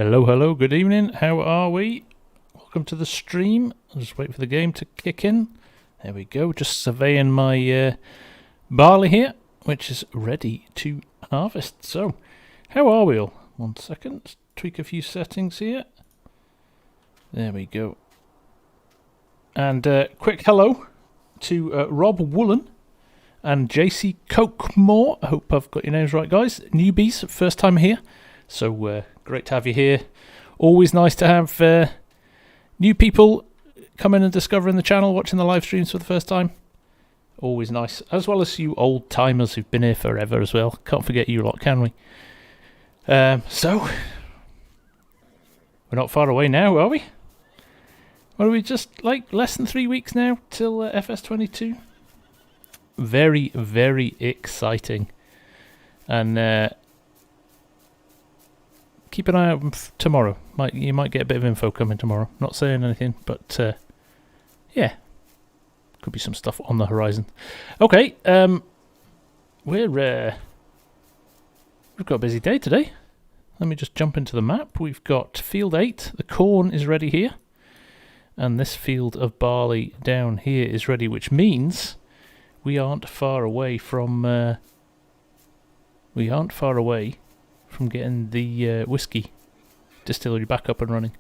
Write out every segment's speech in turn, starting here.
Hello, hello, good evening, how are we? Welcome to the stream. I'll just wait for the game to kick in. There we go, just surveying my barley here, which is ready to harvest. So, how are we all? 1 second, let's tweak a few settings here. There we go. And quick hello to Rob Woolen and JC Cokemore. I hope I've got your names right, guys. Newbies, first time here. So great to have you here. Always nice to have new people come in and discovering the channel, watching the live streams for the first time. Always nice. As well as you old timers who've been here forever as well. Can't forget you lot, can we? So, we're not far away now, are we? What are we, just like less than 3 weeks now till FS22? Very, very exciting. And keep an eye out tomorrow. You might get a bit of info coming tomorrow. Not saying anything, but yeah, could be some stuff on the horizon. Okay, we've got a busy day today. Let me just jump into the map. We've got field 8. The corn is ready here, and this field of barley down here is ready, which means we aren't far away from getting the whiskey distillery back up and running.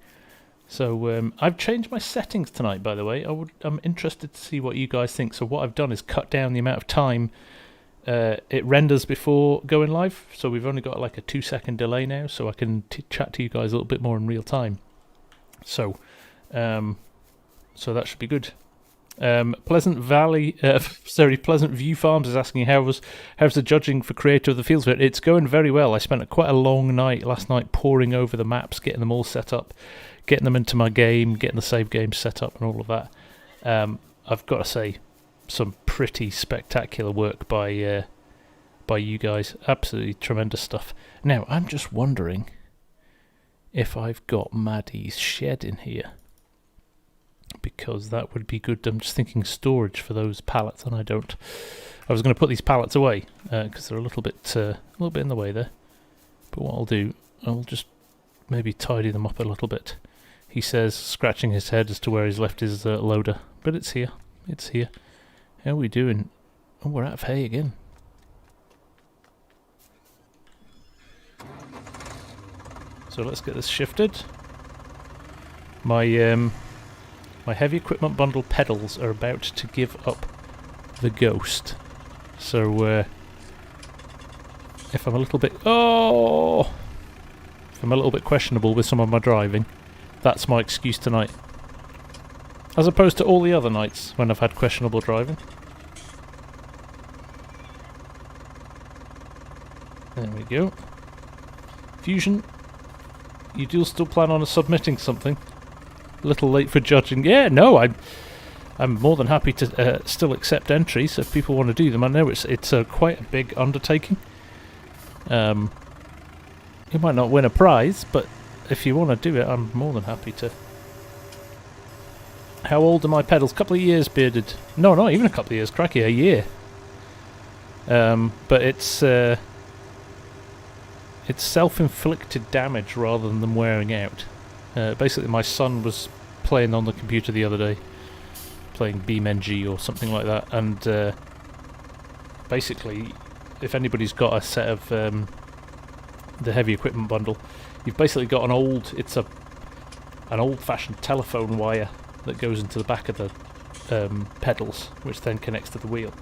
So I've changed my settings tonight, by the way. I'm interested to see what you guys think. So what I've done is cut down the amount of time it renders before going live. So we've only got like a 2-second delay now, so I can chat to you guys a little bit more in real time. So so that should be good. Pleasant View Farms is asking how's the judging for creator of the fields. It's going very well. I spent quite a long night last night poring over the maps, getting them all set up, getting them into my game, getting the save game set up and all of that. I've got to say, some pretty spectacular work by you guys. Absolutely tremendous stuff. Now I'm just wondering if I've got Maddie's shed in here, because that would be good. I'm just thinking storage for those pallets, and I don't. I was going to put these pallets away because they're a little bit in the way there. But what I'll do, I'll just maybe tidy them up a little bit. He says, scratching his head as to where he's left his loader, but it's here. It's here. How are we doing? Oh, we're out of hay again. So let's get this shifted. My heavy equipment bundle pedals are about to give up the ghost. So if I'm a little bit questionable with some of my driving, that's my excuse tonight. As opposed to all the other nights when I've had questionable driving. There we go. Fusion, you do still plan on submitting something? A little late for judging. Yeah, no, I'm more than happy to still accept entries if people want to do them. I know it's quite a big undertaking. You might not win a prize, but if you want to do it, I'm more than happy to. How old are my pedals? Couple of years, bearded. No, not even a couple of years. Cracky, a year. But it's self-inflicted damage rather than them wearing out. Basically, my son was playing on the computer the other day, playing BeamNG or something like that, and basically, if anybody's got a set of the heavy equipment bundle, you've basically got an old-fashioned telephone wire that goes into the back of the pedals, which then connects to the wheel,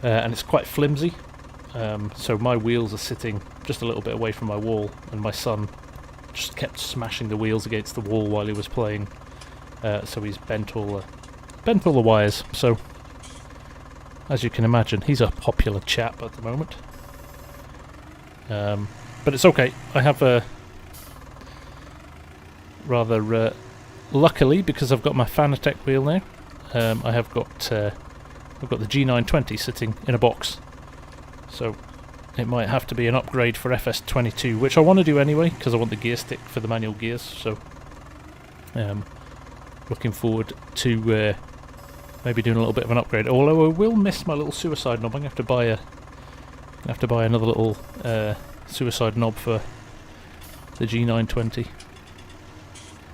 and it's quite flimsy. So my wheels are sitting just a little bit away from my wall, and my son just kept smashing the wheels against the wall while he was playing, so he's bent all the wires. So, as you can imagine, he's a popular chap at the moment. But it's okay. I have a rather luckily, because I've got my Fanatec wheel now. I've got the G920 sitting in a box, so it might have to be an upgrade for FS22, which I want to do anyway, because I want the gear stick for the manual gears. So, looking forward to maybe doing a little bit of an upgrade. Although I will miss my little suicide knob. I'm going to have to buy another little suicide knob for the G920.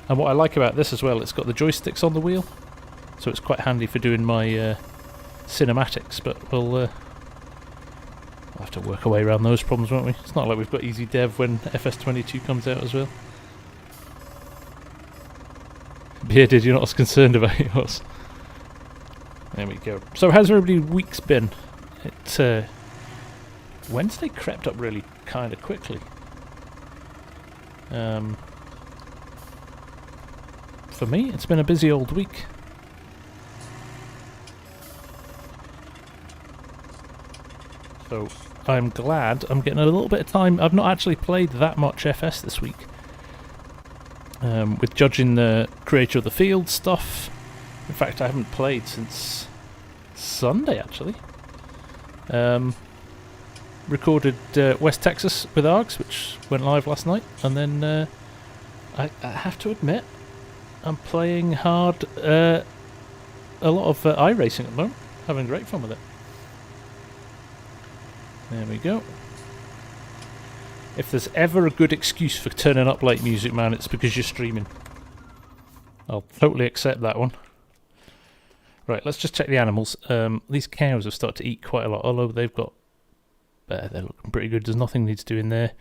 And what I like about this as well, it's got the joysticks on the wheel, so it's quite handy for doing my cinematics, but we'll have to work our way around those problems, won't we? It's not like we've got easy dev when FS22 comes out as well. Bearded, you're not as concerned about yours. There we go. So how's everybody's week's been? Wednesday crept up really kind of quickly. For me, it's been a busy old week. So I'm glad I'm getting a little bit of time. I've not actually played that much FS this week. With judging the Creator of the Field stuff. In fact, I haven't played since Sunday, actually. Recorded West Texas with ARGs, which went live last night. And then I have to admit, I'm playing hard a lot of iRacing at the moment. Having great fun with it. There we go. If there's ever a good excuse for turning up late, Music Man, it's because you're streaming. I'll totally accept that one. Right, let's just check the animals. These cows have started to eat quite a lot, although they've got... they're looking pretty good. There's nothing needs doing there.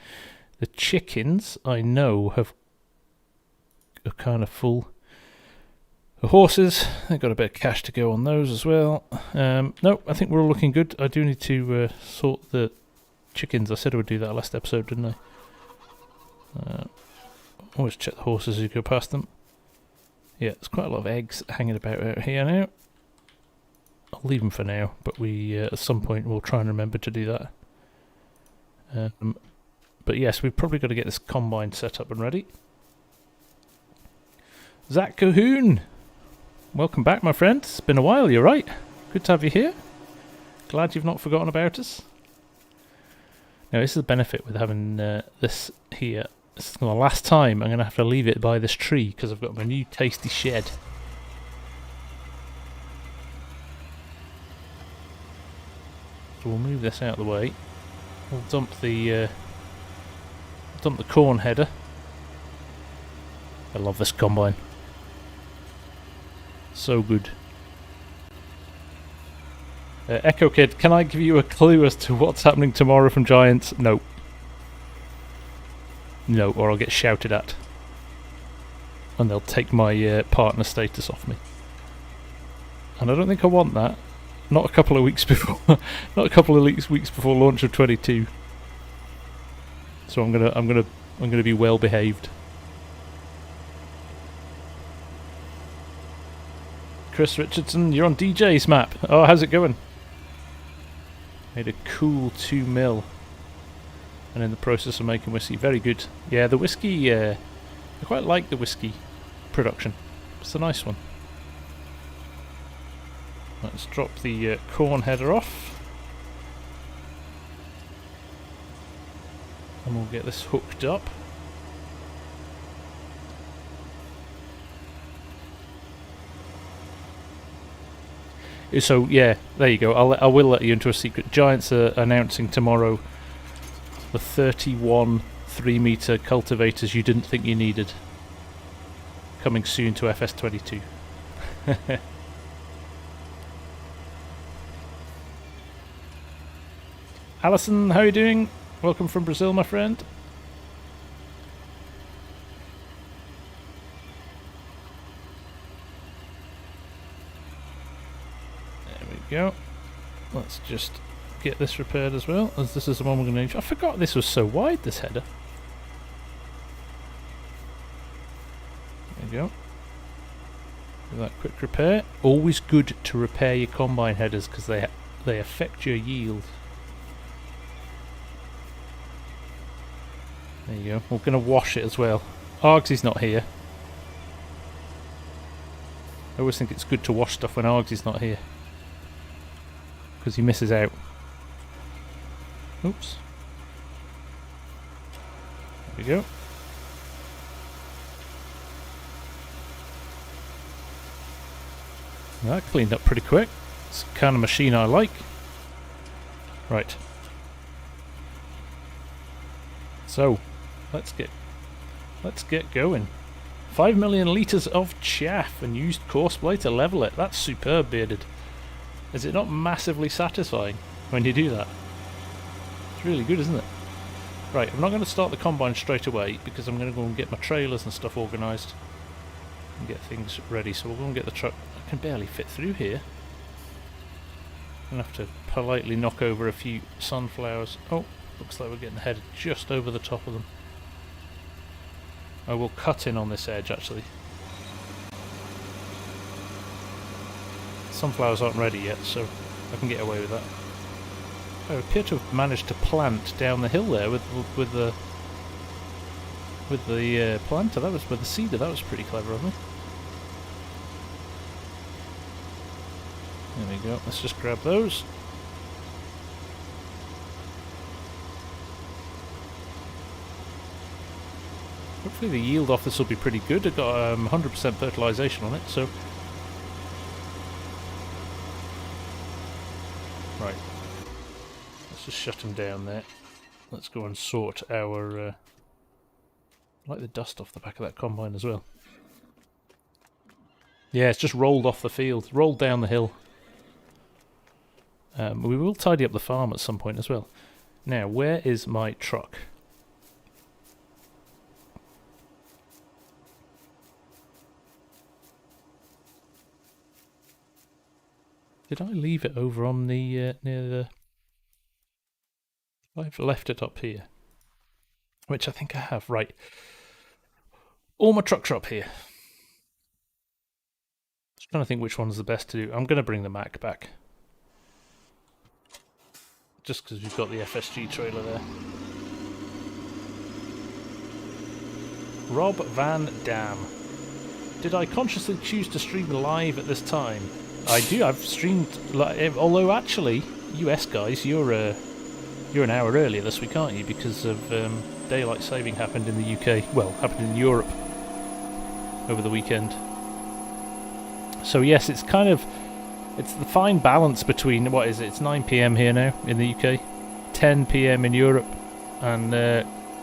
The chickens, I know, are kind of full. The horses, they've got a bit of cash to go on those as well. No, I think we're all looking good. I do need to sort the chickens. I said I would do that last episode, didn't I? Always check the horses as you go past them. Yeah, there's quite a lot of eggs hanging about out here now. I'll leave them for now, but we at some point we'll try and remember to do that. But yes, we've probably got to get this combine set up and ready. Zach Cahoon! Welcome back, my friend. It's been a while, you're right. Good to have you here. Glad you've not forgotten about us. Now, this is the benefit with having this here. This is the last time I'm going to have to leave it by this tree because I've got my new tasty shed. So we'll move this out of the way. We'll dump the corn header. I love this combine. So good. Echo Kid, can I give you a clue as to what's happening tomorrow from Giants? No. No, or I'll get shouted at. And they'll take my partner status off me. And I don't think I want that. Not a couple of weeks before. Not a couple of weeks before launch of 22. So I'm gonna be well behaved. Chris Richardson, you're on DJ's map. Oh, how's it going? Made a cool 2 mil. And in the process of making whiskey. Very good. Yeah, the whiskey, I quite like the whiskey production. It's a nice one. Let's drop the corn header off. And we'll get this hooked up. So yeah, there you go. I will let you into a secret. Giants are announcing tomorrow the 31 3-meter cultivators you didn't think you needed. Coming soon to FS22. Alison, how are you doing? Welcome from Brazil, my friend. Go. Let's just get this repaired as well, as this is the one we're going to need. I forgot this was so wide, this header. There you go. Do that quick repair. Always good to repair your combine headers because they affect your yield. There you go. We're going to wash it as well. Argsy's not here. I always think it's good to wash stuff when Argsy's not here, because he misses out. Oops. There we go. That cleaned up pretty quick. It's the kind of machine I like. Right. So, let's get Let's get going. 5 million litres of chaff and used coarse blade to level it. That's superb, Bearded. Is it not massively satisfying when you do that? It's really good, isn't it? Right, I'm not going to start the combine straight away because I'm going to go and get my trailers and stuff organised and get things ready. So we'll go and get the truck. I can barely fit through here. I'm going to have to politely knock over a few sunflowers. Oh, looks like we're getting headed just over the top of them. I will cut in on this edge actually. Sunflowers aren't ready yet, so I can get away with that. I appear to have managed to plant down the hill there with the planter. That was with the seeder. That was pretty clever of me. There we go. Let's just grab those. Hopefully the yield off this will be pretty good. I've got 100% fertilisation on it, so... Right. Let's just shut him down there. Let's go and sort our... I like the dust off the back of that combine as well. Yeah, it's just rolled off the field. Rolled down the hill. We will tidy up the farm at some point as well. Now, where is my truck? Did I leave it over on the near the... I've left it up here, which I think I have. Right, all my trucks are up here. Just trying to think which one's the best to do. I'm going to bring the Mac back, just because we've got the FSG trailer there. Rob Van Dam. Did I consciously choose to stream live at this time? I do. I've streamed, although actually, US guys, you're an hour earlier this week, aren't you? Because of daylight saving happened in the UK. Well, happened in Europe over the weekend. So yes, it's kind of, it's the fine balance between, what is it? It's 9 PM here now in the UK, 10 PM in Europe, and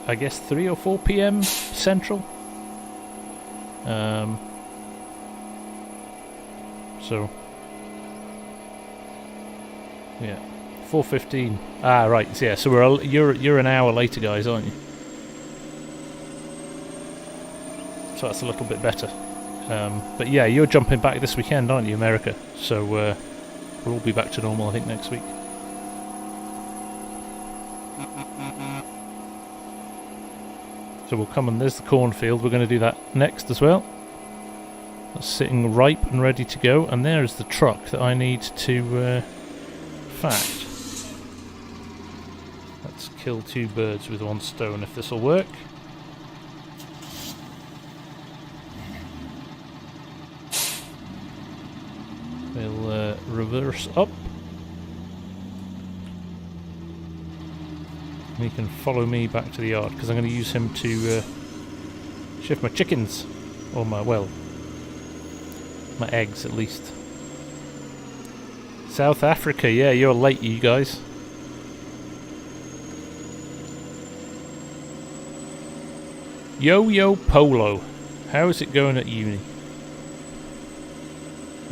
I guess 3 or 4 PM Central. So. Yeah, 4:15. Ah, right. Yeah, so you're an hour later, guys, aren't you? So that's a little bit better. But yeah, you're jumping back this weekend, aren't you, America? So we'll all be back to normal, I think, next week. So we'll come and there's the cornfield. We're going to do that next as well. That's sitting ripe and ready to go. And there is the truck that I need to fact. Let's kill 2 birds with 1 stone if this will work. We'll reverse up. He can follow me back to the yard because I'm going to use him to shift my chickens, or my eggs at least. South Africa, yeah, you're late, you guys. Yo Polo, how is it going at uni?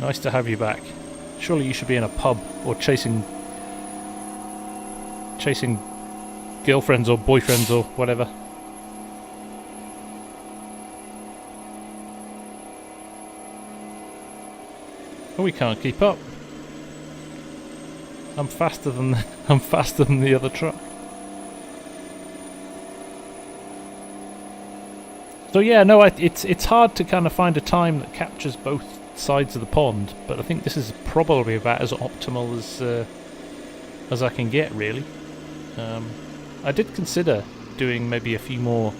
Nice to have you back. Surely you should be in a pub or chasing girlfriends or boyfriends or whatever. Oh, we can't keep up. I'm faster than the other truck. So yeah, no, it's hard to kind of find a time that captures both sides of the pond, but I think this is probably about as optimal as I can get, really. I did consider doing maybe a few more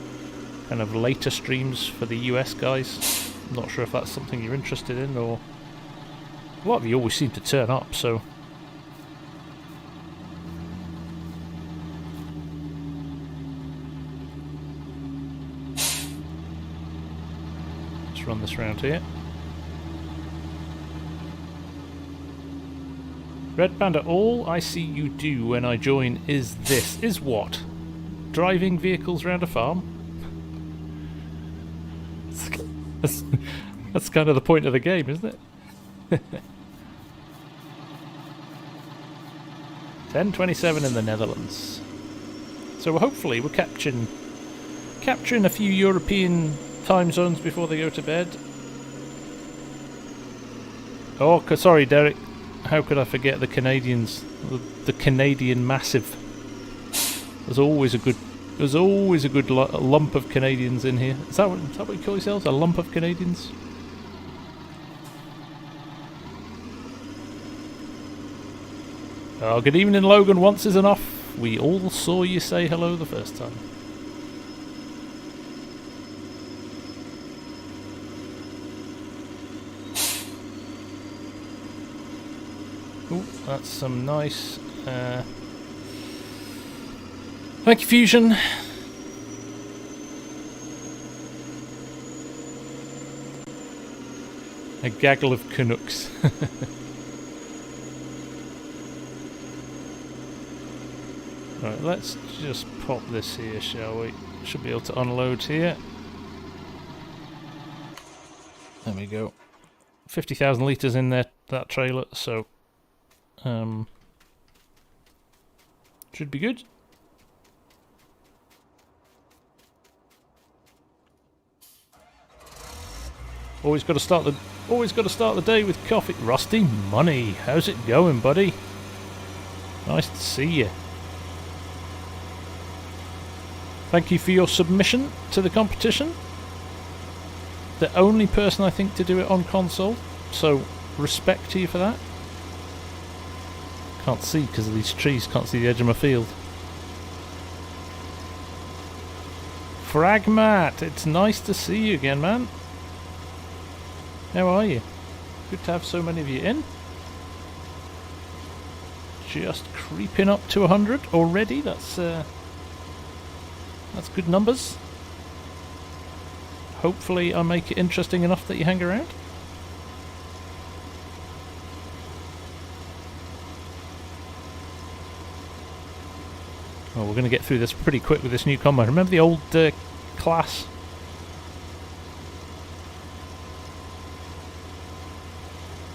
kind of later streams for the US guys. I'm not sure if that's something you're interested in, or a lot of you always seem to turn up, so let's run this round here. Red Panda, all I see you do when I join is this. Is what? Driving vehicles around a farm? That's kind of the point of the game, isn't it? 10:27 in the Netherlands. So hopefully we're capturing a few European time zones before they go to bed. Oh, sorry, Derek. How could I forget the Canadians? The Canadian massive. There's always a good lump of Canadians in here. Is that what you call yourselves? A lump of Canadians? Oh, good evening, Logan. Once is enough. We all saw you say hello the first time. Ooh, that's some nice... Thank you, Fusion. A gaggle of Canucks. Right, let's just pop this here, shall we? Should be able to unload here. There we go. 50,000 litres in there, that trailer, so... should be good. Always got to start the day with coffee. Rusty Money, how's it going, buddy? Nice to see you. Thank you for your submission to the competition. The only person I think to do it on console, so respect to you for that. Can't see because of these trees, can't see the edge of my field. Fragmat, it's nice to see you again, man. How are you? Good to have so many of you in. Just creeping up to 100 already, that's good numbers. Hopefully I make it interesting enough that you hang around. Oh, we're going to get through this pretty quick with this new combine. Remember the old class?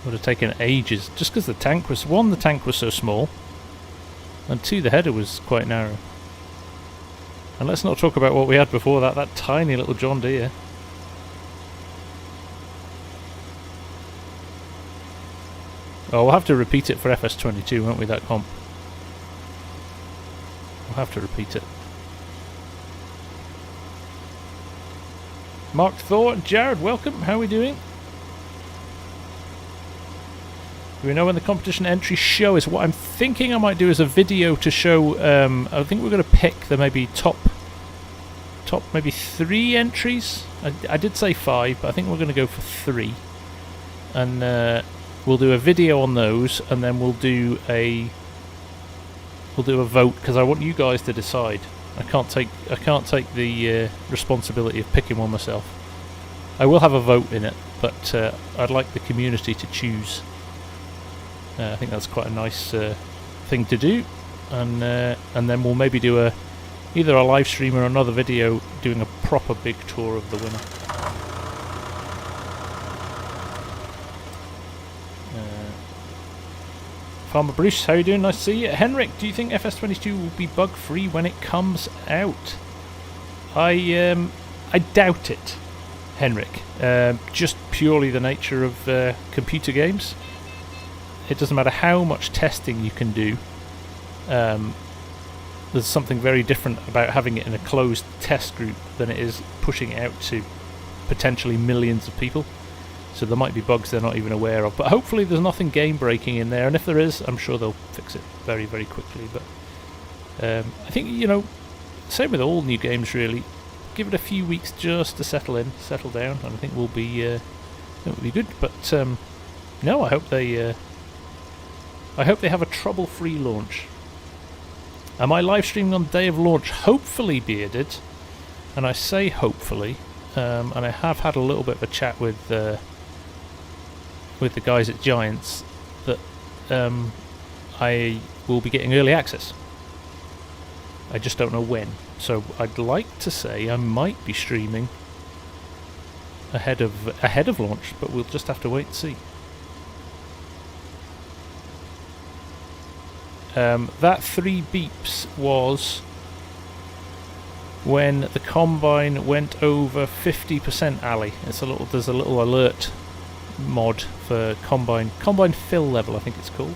Would have taken ages, just because the tank was... One, the tank was so small, and two, the header was quite narrow. And let's not talk about what we had before that, that tiny little John Deere. Oh, we'll have to repeat it for FS22, won't we, that comp? We'll have to repeat it. Mark Thor, Jared, welcome, how are we doing? Do we know when the competition entry show is? What I'm thinking I might do is a video to show, I think we're going to pick the maybe top maybe 3 entries. I did say 5, but I think we're going to go for 3. And we'll do a video on those, and then we'll do a vote, because I want you guys to decide. I can't take the responsibility of picking one myself. I will have a vote in it, but I'd like the community to choose. I think that's quite a nice thing to do, and then we'll maybe do either a live stream or another video doing a proper big tour of the winner. Farmer Bruce, how you doing? Nice to see you. Henrik, do you think FS22 will be bug free when it comes out? I doubt it, Henrik. Just purely the nature of computer games. It doesn't matter how much testing you can do. There's something very different about having it in a closed test group than it is pushing it out to potentially millions of people. So there might be bugs they're not even aware of. But hopefully there's nothing game breaking in there. And if there is, I'm sure they'll fix it very, very quickly. But I think, you know, same with all new games really. Give it a few weeks just to settle in, settle down, and I think we'll be good. But no, I hope they have a trouble-free launch. Am I live streaming on the day of launch? Hopefully, Bearded. And I say hopefully, and I have had a little bit of a chat with the guys at Giants that I will be getting early access. I just don't know when. So I'd like to say I might be streaming ahead of launch, but we'll just have to wait and see. That 3 beeps was when the combine went over 50% alley. There's a little alert mod for combine fill level, I think it's called.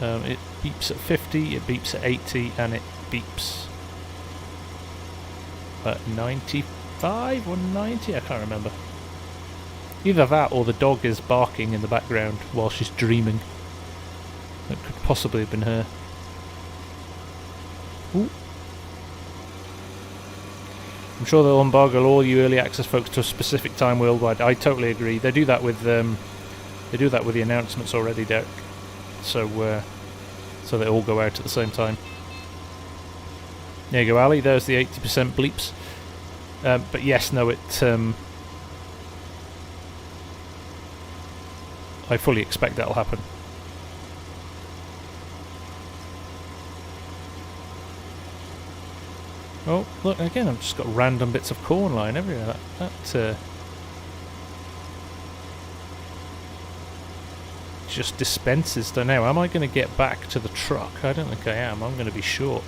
It beeps at 50, it beeps at 80, and it beeps at 95 or 90, I can't remember. Either that or the dog is barking in the background while she's dreaming. It could possibly have been her. Ooh. I'm sure they'll embargo all you early access folks to a specific time worldwide. I totally agree. They do that with the announcements already, Derek. So they all go out at the same time. There you go, Ali. There's the 80% bleeps. But yes, no, it. I fully expect that'll happen. Oh, look, again, I've just got random bits of corn lying everywhere. That just dispenses. Don't know. Am I going to get back to the truck? I don't think I am. I'm going to be short.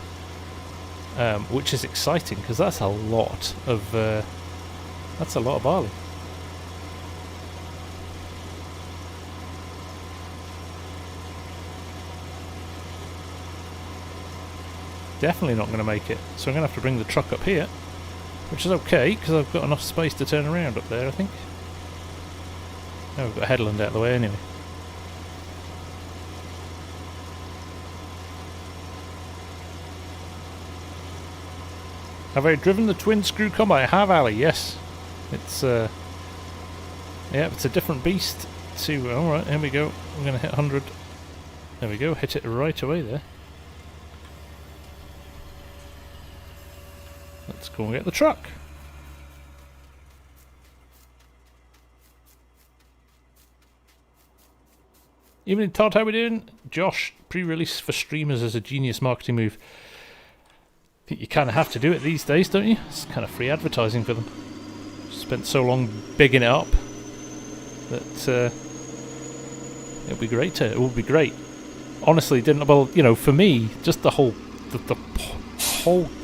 Which is exciting, because that's a lot of barley. Definitely not going to make it, so I'm going to have to bring the truck up here, which is okay because I've got enough space to turn around up there, I think. Now we've got a headland out of the way anyway. Have I driven the twin screw combine? I have, Ali, yes. It's yeah, it's a different beast to... Alright, here we go. I'm going to hit 100. There we go, hit it right away there. Let's go and get the truck. Evening, Todd, how we doing? Josh, pre-release for streamers is a genius marketing move. I think you kind of have to do it these days, don't you? It's kind of free advertising for them. Spent so long bigging it up that it would be great. Honestly, for me, just the whole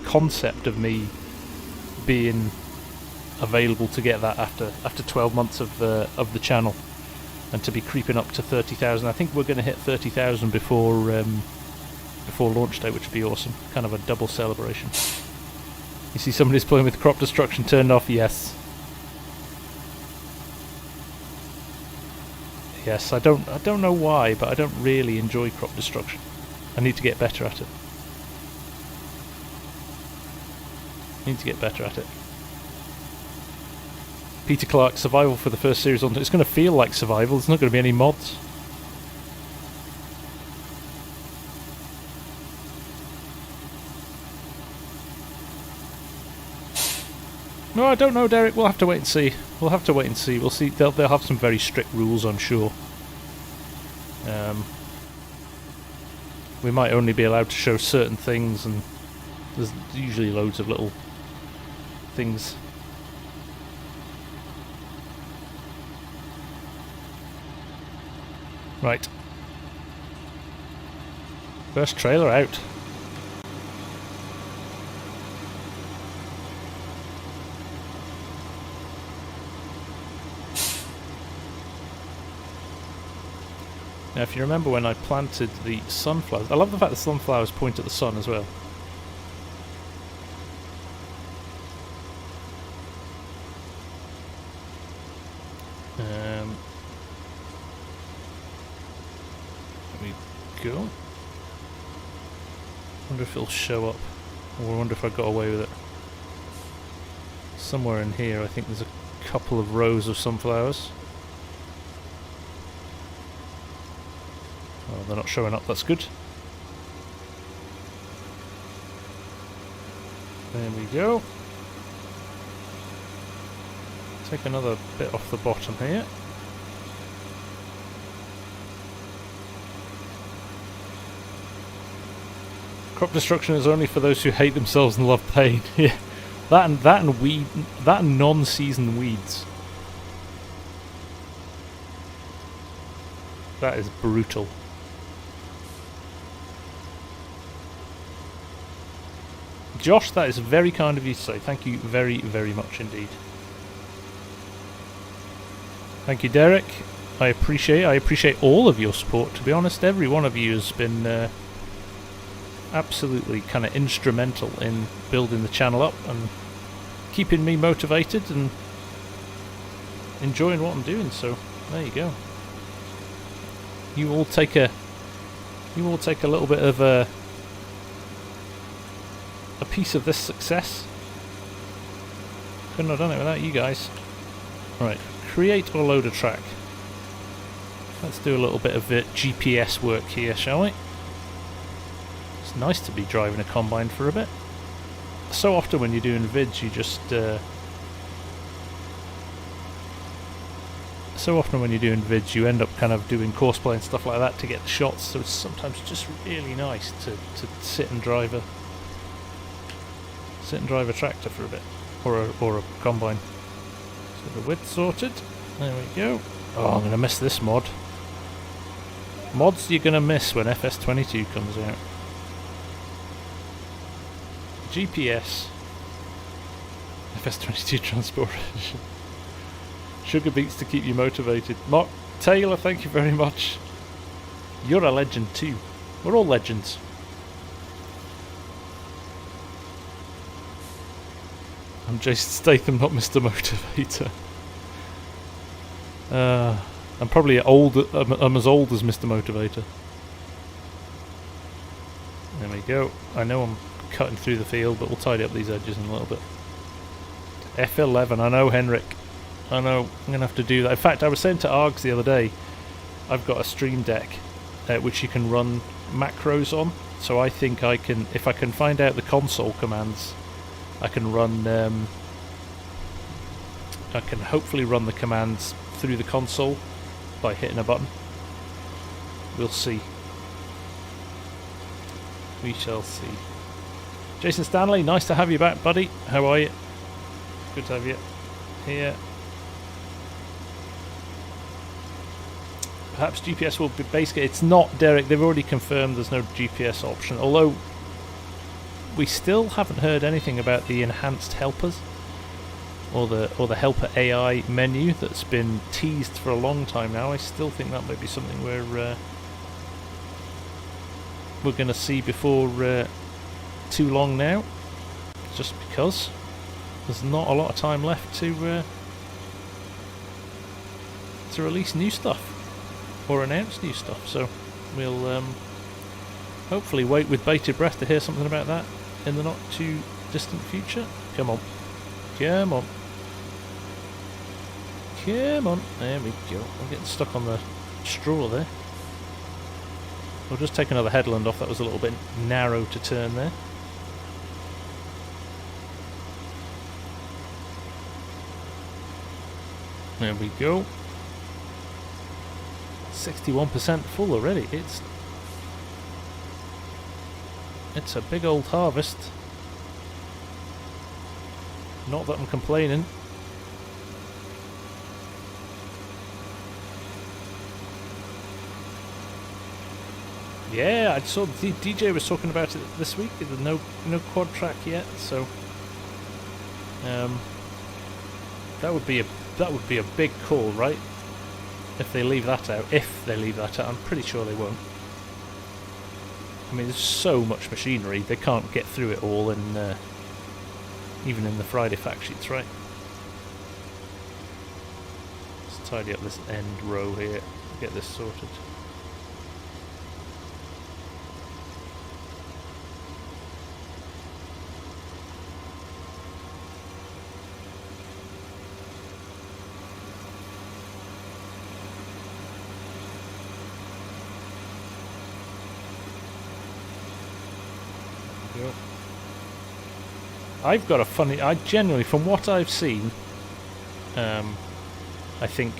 concept of me being available to get that after 12 months of the channel, and to be creeping up to 30,000. I think we're going to hit 30,000 before launch day, which would be awesome. Kind of a double celebration. You see somebody's playing with crop destruction turned off? Yes. Yes, I don't know why, but I don't really enjoy crop destruction. I need to get better at it. Peter Clark, survival for the first series on. It's going to feel like survival. There's not going to be any mods. No, I don't know, Derek. We'll have to wait and see. We'll see. They'll have some very strict rules, I'm sure. We might only be allowed to show certain things, and there's usually loads of little things. Right. First trailer out. Now, if you remember when I planted the sunflowers, I love the fact the sunflowers point at the sun as well. There we go. Wonder if it'll show up, or I wonder if I got away with it. Somewhere in here, I think there's a couple of rows of sunflowers. Oh, they're not showing up, that's good. There we go. Take another bit off the bottom here. Crop destruction is only for those who hate themselves and love pain. Yeah, that and non-season weeds. That is brutal. Josh, that is very kind of you to say. Thank you very, very much indeed. Thank you, Derek. I appreciate all of your support, to be honest. Every one of you has been absolutely kind of instrumental in building the channel up and keeping me motivated and enjoying what I'm doing, so there you go. You all take a little bit of a piece of this success. Couldn't have done it without you guys. Right, create or load a track. Let's do a little bit of GPS work here, shall we? It's nice to be driving a combine for a bit. So often when you're doing vids, you just you end up kind of doing courseplay and stuff like that to get the shots. So it's sometimes just really nice to sit and drive a tractor for a bit, or a combine. So the width sorted. There we go. Oh, I'm gonna miss this mod. Mods you're gonna miss when FS19 comes out. GPS. FS19 transport. Sugar beets to keep you motivated. Mark Taylor, thank you very much. You're a legend too. We're all legends. I'm Jason Statham, not Mr. Motivator. I'm probably old. I'm as old as Mr. Motivator. There we go. I know I'm cutting through the field, but we'll tidy up these edges in a little bit. F11. I know, Henrik. I know. I'm gonna have to do that. In fact, I was saying to Args the other day, I've got a Stream Deck which you can run macros on. So I think I can, if I can find out the console commands, I can run. I can hopefully run the commands through the console by hitting a button. We'll see. We shall see. Jason Stanley, nice to have you back, buddy. How are you? Good to have you here. Perhaps GPS will be base game. It's not, Derek. They've already confirmed there's no GPS option. Although we still haven't heard anything about the enhanced helpers or the helper AI menu that's been teased for a long time now. I still think that might be something we're going to see before too long now, just because there's not a lot of time left to release new stuff or announce new stuff. So we'll hopefully wait with bated breath to hear something about that in the not too distant future. Come on, come on. Come on, there we go. I'm getting stuck on the straw there. We'll just take another headland off, that was a little bit narrow to turn there. There we go. 61% full already. It's a big old harvest. Not that I'm complaining. Yeah, I saw the DJ was talking about it this week. There's no quad track yet, so that would be a big call, right? If they leave that out. If they leave that out, I'm pretty sure they won't. I mean, there's so much machinery, they can't get through it all, in even in the Friday fact sheets, right? Let's tidy up this end row here, get this sorted. I've got a funny... I genuinely, from what I've seen, I think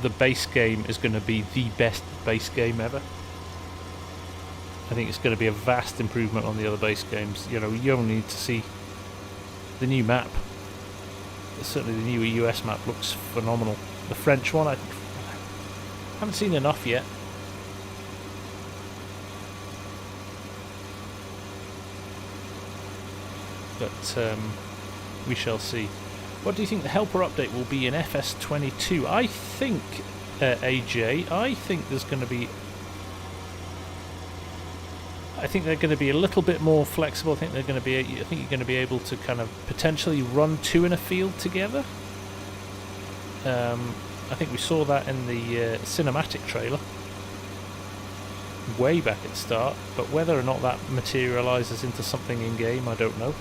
the base game is going to be the best base game ever. I think it's going to be a vast improvement on the other base games. You know, you only need to see the new map. Certainly the new US map looks phenomenal. The French one, Haven't seen enough yet. But we shall see. What do you think the helper update will be in FS22? I think, AJ, I think there's going to be... I think they're going to be a little bit more flexible. I think they're going to be. I think you're going to be able to kind of potentially run two in a field together. I think we saw that in the cinematic trailer way back at the start. But whether or not that materialises into something in game, I don't know.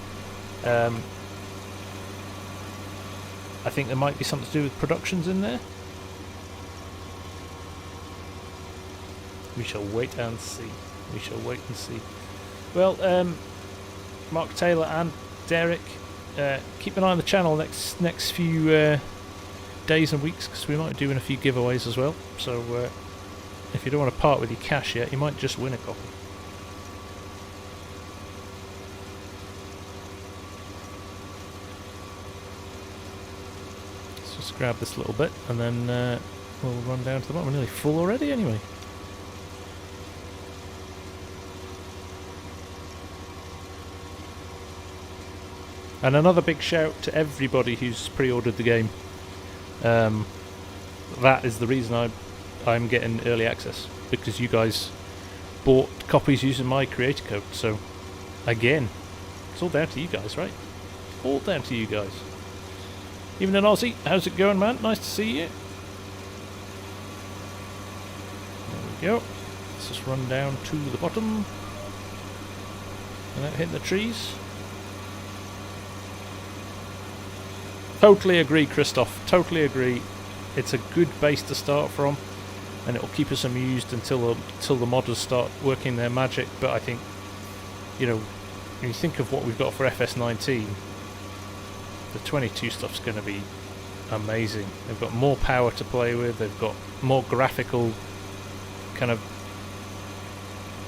I think there might be something to do with productions in there. We shall wait and see. We shall wait and see. Well, Mark Taylor and Derek, keep an eye on the channel next few days and weeks, because we might be doing a few giveaways as well. So if you don't want to part with your cash yet, you might just win a copy. Let's just grab this little bit and then we'll run down to the bottom. We're nearly full already anyway. And another big shout to everybody who's pre-ordered the game. That is the reason I'm getting early access, because you guys bought copies using my creator code. So, again, it's all down to you guys, right? All down to you guys. Even an Aussie, how's it going, man? Nice to see you. There we go. Let's just run down to the bottom without hitting the trees. Totally agree, Christoph. Totally agree. It's a good base to start from, and it will keep us amused until the modders start working their magic. But I think, you know, when you think of what we've got for FS19, the 22 stuff's going to be amazing. They've got more power to play with. They've got more graphical kind of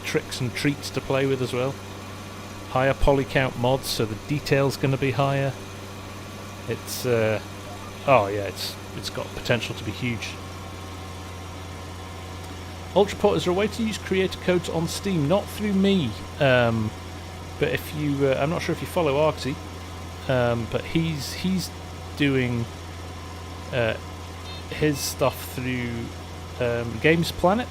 tricks and treats to play with as well. Higher poly count mods, so the detail's going to be higher. It's oh yeah, it's got potential to be huge. Ultraport, is there a way to use creator codes on Steam? Not through me, but if you, I'm not sure if you follow Argsy, but he's doing his stuff through Games Planet,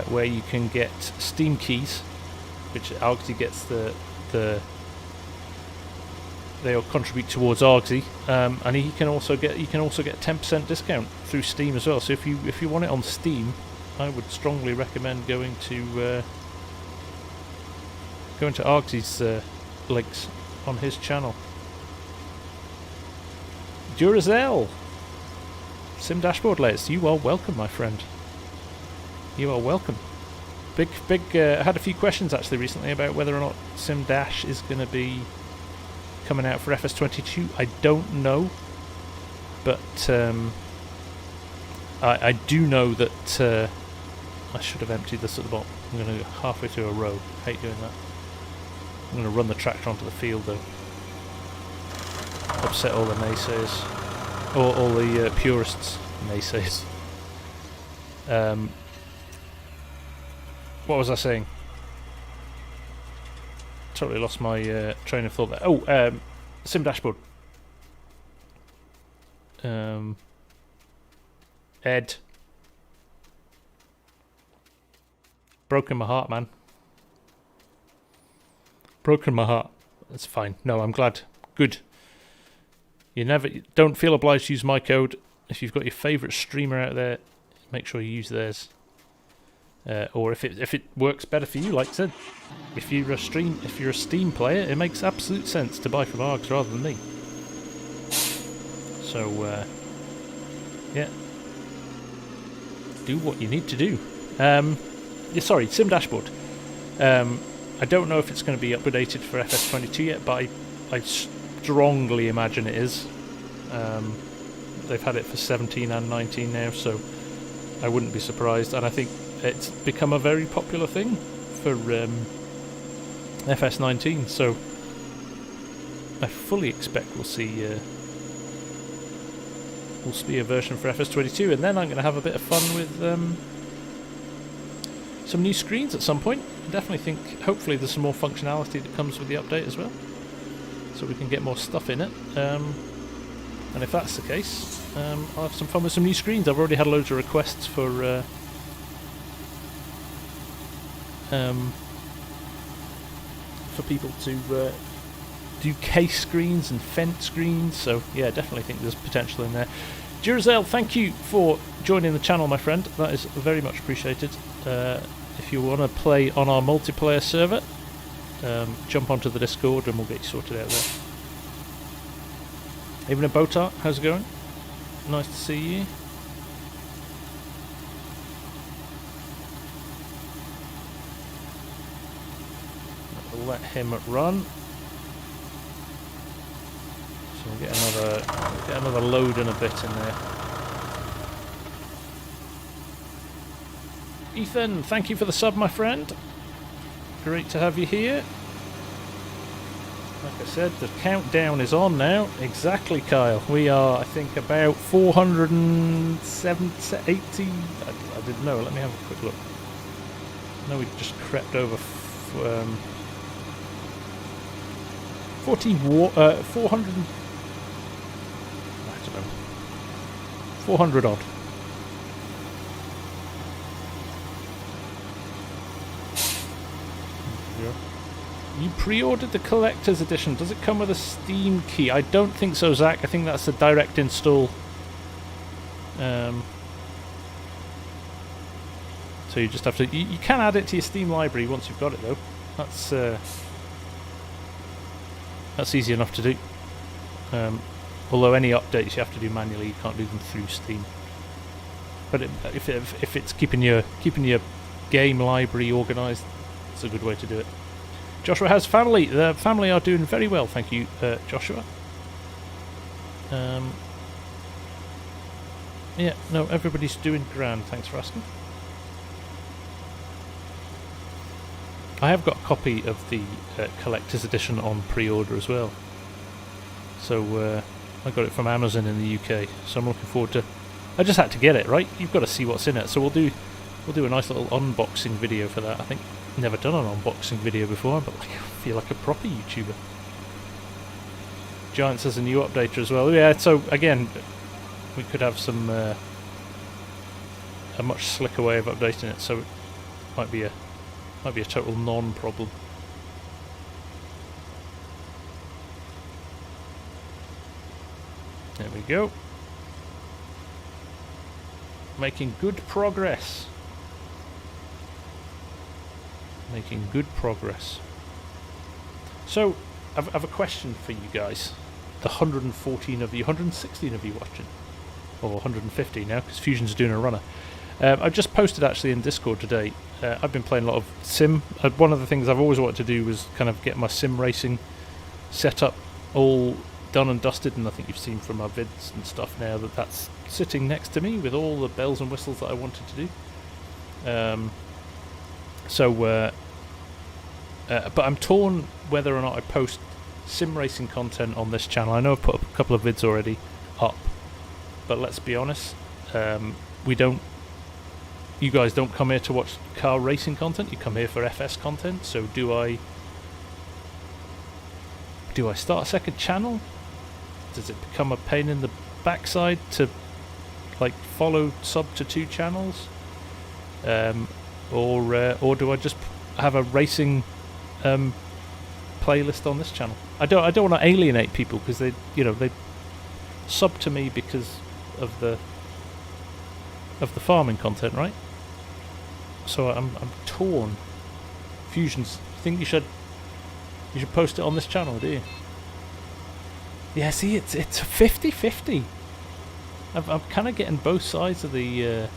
where you can get Steam keys, which Argsy gets they'll contribute towards Argsy, and you can also get 10% discount through Steam as well. So if you want it on Steam, I would strongly recommend going to Argsy's links on his channel. Duracell, Sim Dashboard Layers, you are welcome, my friend. You are welcome. Big. I had a few questions actually recently about whether or not Sim Dash is going to be coming out for FS22. I don't know, but I do know that I should have emptied this at the bottom. I'm going to go halfway through a row. Hate doing that. I'm going to run the tractor onto the field though. Upset all the naysayers, or all the purists naysayers. What was I saying? Totally lost my train of thought there. Oh, Sim Dashboard. Ed. Broken my heart, man. Broken my heart. That's fine. No, I'm glad. Good. Don't feel obliged to use my code. If you've got your favourite streamer out there, make sure you use theirs. Or if it works better for you, like I said, if you're a Steam player, it makes absolute sense to buy from Args rather than me. So yeah, do what you need to do. Yeah, sorry, Sim Dashboard. I don't know if it's going to be updated for FS22 yet, but I strongly imagine it is. They've had it for 17 and 19 now, so I wouldn't be surprised. And I think it's become a very popular thing for FS19, so I fully expect we'll see will be a version for FS22, and then I'm going to have a bit of fun with some new screens at some point. I definitely think, hopefully there's some more functionality that comes with the update as well, so we can get more stuff in it. And if that's the case, I'll have some fun with some new screens. I've already had loads of requests for people to do case screens and fence screens, so yeah, definitely think there's potential in there. Duracell, thank you for joining the channel, my friend. That is very much appreciated. If you want to play on our multiplayer server, jump onto the Discord and we'll get you sorted out there. Even a Botar, how's it going? Nice to see you. I'll let him run. So we'll get another load in a bit in there. Ethan, thank you for the sub, my friend. Great to have you here. Like I said, the countdown is on now. Exactly, Kyle. We are, I think, about 480. I didn't know. Let me have a quick look. No, we just crept over 400. I don't know. 400 odd. You pre-ordered the collector's edition. Does it come with a Steam key? I don't think so, Zach. I think that's a direct install. So you just have to... You can add it to your Steam library once you've got it, though. That's easy enough to do. Although any updates you have to do manually, you can't do them through Steam. But if it's keeping your game library organised, it's a good way to do it. Joshua has family. The family are doing very well, thank you, Joshua. Yeah, no, everybody's doing grand. Thanks for asking. I have got a copy of the collector's edition on pre-order as well. So I got it from Amazon in the UK. So I'm looking forward to. I just had to get it, right? You've got to see what's in it. So we'll do a nice little unboxing video for that. I think. Never done an unboxing video before, but I feel like a proper YouTuber. Giants has a new updater as well. Yeah, so again, we could have some a much slicker way of updating it. So it might be a total non-problem. There we go. Making good progress. Making good progress. So, I have a question for you guys. The 114 of you, 116 of you watching. Or 150 now, because Fusion's doing a runner. I just posted actually in Discord today. I've been playing a lot of sim. One of the things I've always wanted to do was kind of get my sim racing setup all done and dusted, and I think you've seen from my vids and stuff now that that's sitting next to me with all the bells and whistles that I wanted to do. But I'm torn whether or not I post sim racing content on this channel. I know I've put a couple of vids already up, but let's be honest, you guys don't come here to watch car racing content, you come here for FS content. So do I start a second channel? Does it become a pain in the backside to like follow sub to 2 channels? Or do I just have a racing playlist on this channel? I don't want to alienate people because they sub to me because of the farming content, right? So I'm torn. Fusions, think you should post it on this channel, do you? Yeah, see, it's 50-50. I'm kind of getting both sides of the.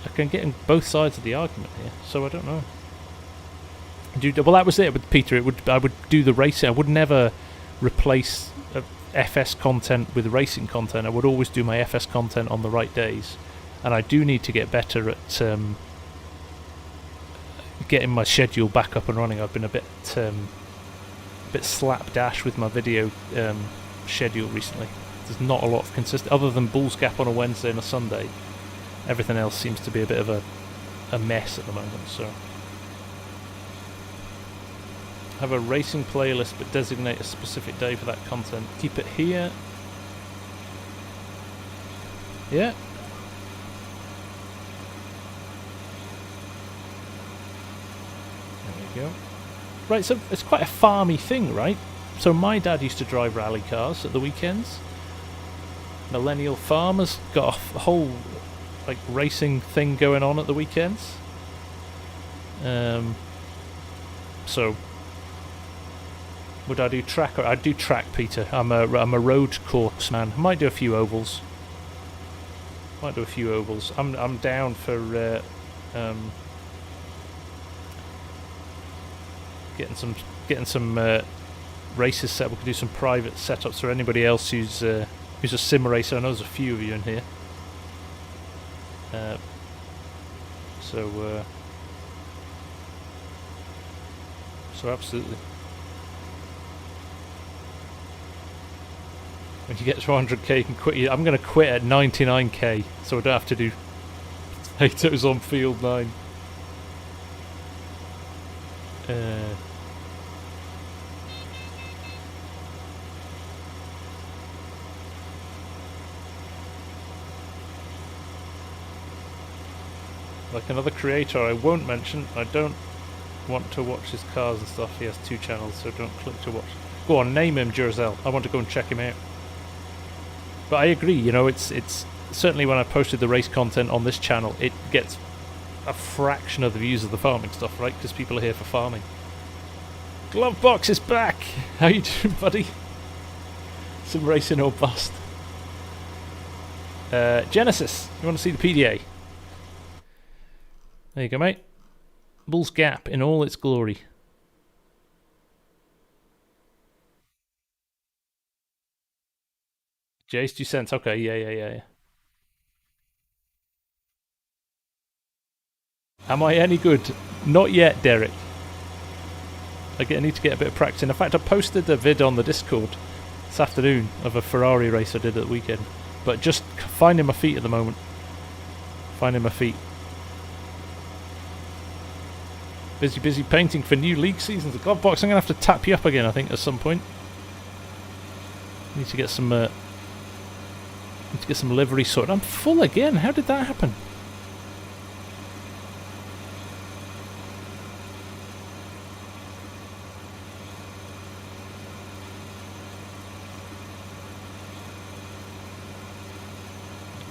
I can get in both sides of the argument here, so I don't know. Well, that was it with Peter. I would do the racing. I would never replace FS content with racing content. I would always do my FS content on the right days, and I do need to get better at getting my schedule back up and running. I've been a bit slapdash with my video schedule recently. There's not a lot of consistent, other than Bull's Gap on a Wednesday and a Sunday. Everything else seems to be a bit of a mess at the moment, so. Have a racing playlist, but designate a specific day for that content. Keep it here. Yeah. There we go. Right, so it's quite a farmy thing, right? So my dad used to drive rally cars at the weekends. Millennial farmers got a whole like racing thing going on at the weekends. So would I do track? I'd do track, Peter. I'm a road course man. I might do a few ovals. I'm down for getting some races set. We could do some private setups for anybody else who's a sim racer. I know there's a few of you in here. So absolutely. When you get to 100k, you can quit. I'm going to quit at 99k, so I don't have to do potatoes on field 9. Like another creator I won't mention, I don't want to watch his cars and stuff. He has 2 channels, so don't click to watch. Go on, name him Duracell. I want to go and check him out. But I agree, you know, it's certainly when I posted the race content on this channel, it gets a fraction of the views of the farming stuff, right? Because people are here for farming. Glovebox is back! How you doing, buddy? Some racing or bust. Genesis, you want to see the PDA? There you go, mate. Bull's Gap in all its glory. Jace, 2 cents. Okay, yeah. Am I any good? Not yet, Derek. I need to get a bit of practice. In fact, I posted a vid on the Discord this afternoon of a Ferrari race I did at the weekend. But just finding my feet at the moment. Finding my feet. Busy painting for new league seasons. The Glovebox, I'm going to have to tap you up again, I think, at some point. Need to get some livery sorted. I'm full again. How did that happen?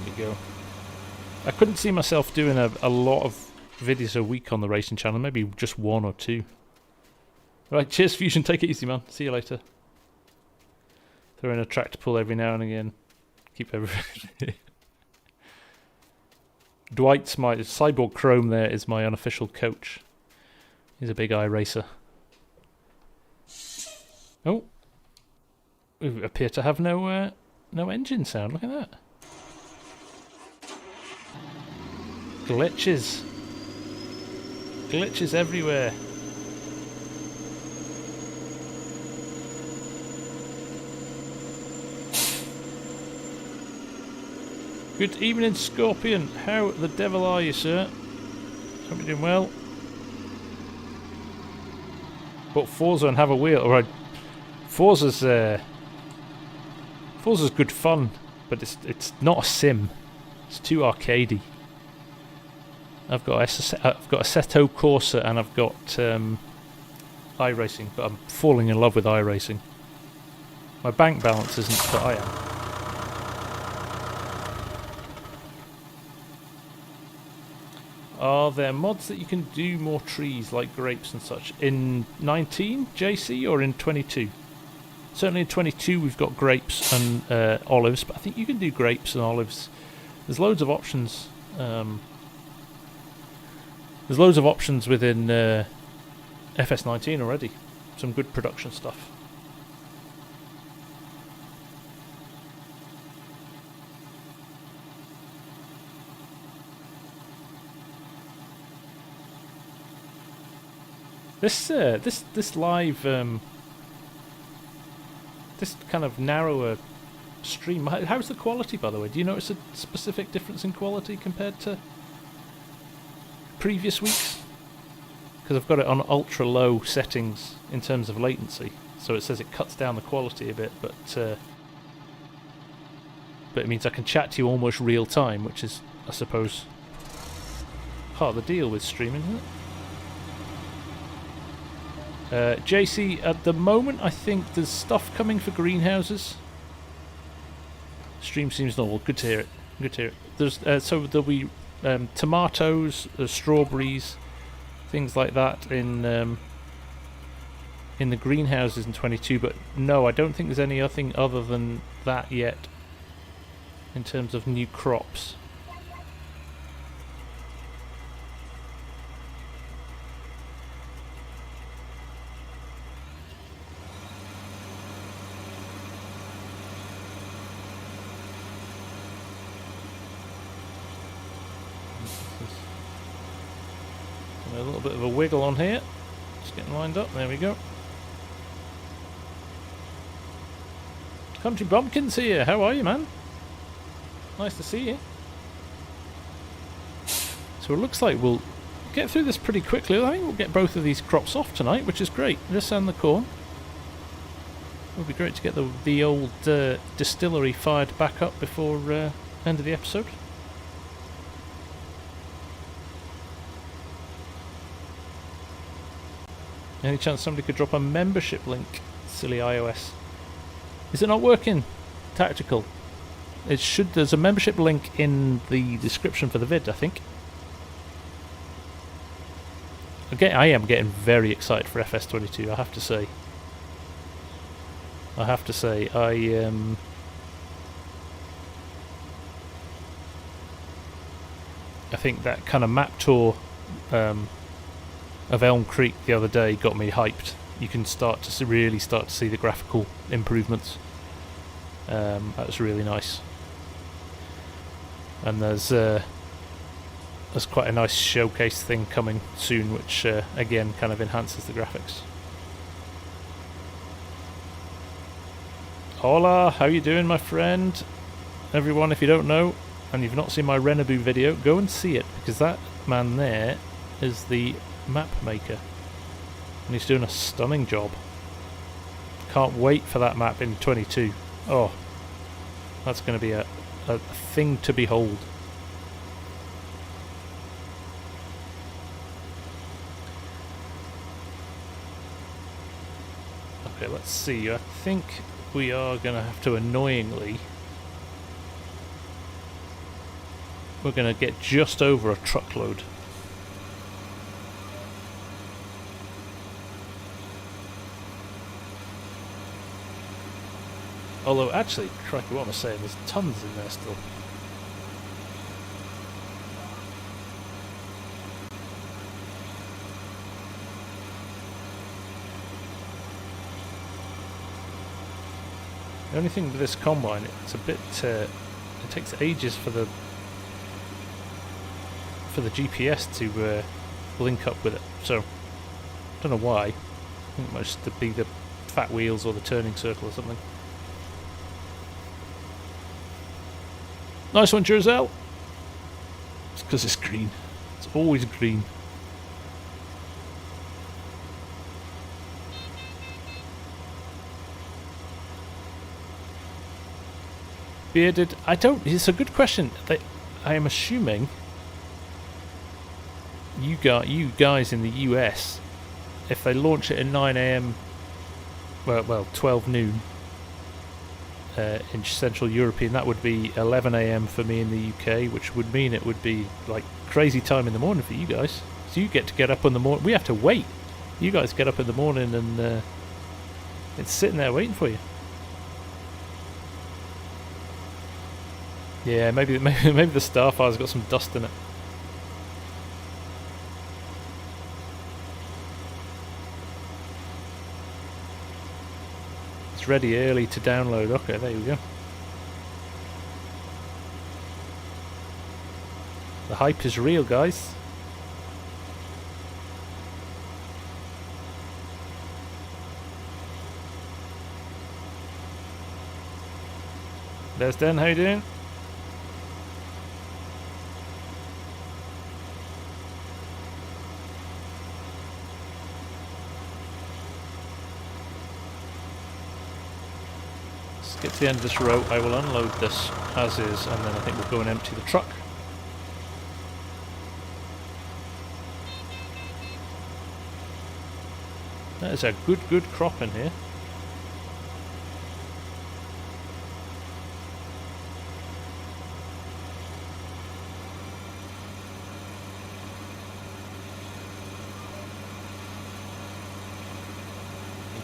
There we go. I couldn't see myself doing a lot of videos a week on the racing channel. Maybe just 1 or 2. Right, cheers Fusion. Take it easy, man. See you later. Throw in a tractor pull every now and again. Keep everything. Dwight's my Cyborg Chrome. There is my unofficial coach. He's a big iRacer. Oh, we appear to have no engine sound. Look at that. Glitches everywhere. Good evening, Scorpion. How the devil are you, sir? Hope you're doing well. But Forza and have a wheel. Alright. Forza's good fun, but it's not a sim. It's too arcadey. I've got Assetto Corsa and I've got iRacing, but I'm falling in love with iRacing. My bank balance isn't, but I am. Are there mods that you can do more trees like grapes and such in 19 JC or in 22? Certainly in 22 we've got grapes and olives, but I think you can do grapes and olives. There's loads of options. There's loads of options within FS19 already. Some good production stuff. This live this kind of narrower stream. How's the quality, by the way? Do you notice a specific difference in quality compared to previous weeks? Because I've got it on ultra low settings in terms of latency, so it says it cuts down the quality a bit, but it means I can chat to you almost real time, which is, I suppose, part of the deal with streaming, isn't it? JC, at the moment I think there's stuff coming for greenhouses. Stream seems normal. Good to hear it. Good to hear it. There's so there'll be tomatoes, strawberries, things like that in the greenhouses in 22. But no, I don't think there's anything other than that yet in terms of new crops. A little bit of a wiggle on here. Just getting lined up. There we go. Country Bumpkin's here. How are you, man? Nice to see you. So it looks like we'll get through this pretty quickly. I think we'll get both of these crops off tonight, which is great. This and the corn. It would be great to get the old distillery fired back up before end of the episode. Any chance somebody could drop a membership link? Silly iOS. Is it not working? Tactical. It should. There's a membership link in the description for the vid, I think. Again, I am getting very excited for FS22. I have to say. I think that kind of map tour of Elm Creek the other day got me hyped. You can really start to see the graphical improvements. That was really nice. And there's quite a nice showcase thing coming soon, which again kind of enhances the graphics. Hola, how you doing, my friend? Everyone, if you don't know and you've not seen my Renaboo video, go and see it, because that man there is the map maker and he's doing a stunning job. Can't wait for that map in 22. Oh, that's going to be a thing to behold. Okay, let's see. I think we are going to have to, annoyingly, we're going to get just over a truckload. Although, actually, crikey, what am I saying? There's tons in there still. The only thing with this combine, it's a bit, it takes ages for the GPS to link up with it. So, I don't know why. I think it must be the fat wheels or the turning circle or something. Nice one, Jersel. It's because it's green. It's always green. Bearded. It's a good question. I am assuming you guys in the US, if they launch it at 9 AM, well 12 noon. In Central European, that would be 11 AM for me in the UK, which would mean it would be like crazy time in the morning for you guys. So you get up in the morning. We have to wait. You guys get up in the morning and it's sitting there waiting for you. Yeah, maybe the Starfire's got some dust in it. Ready early to download. Okay, there you go. The hype is real, guys. There's Den, how you doing? Let's get to the end of this row. I will unload this as is, and then I think we'll go and empty the truck. That is a good crop in here.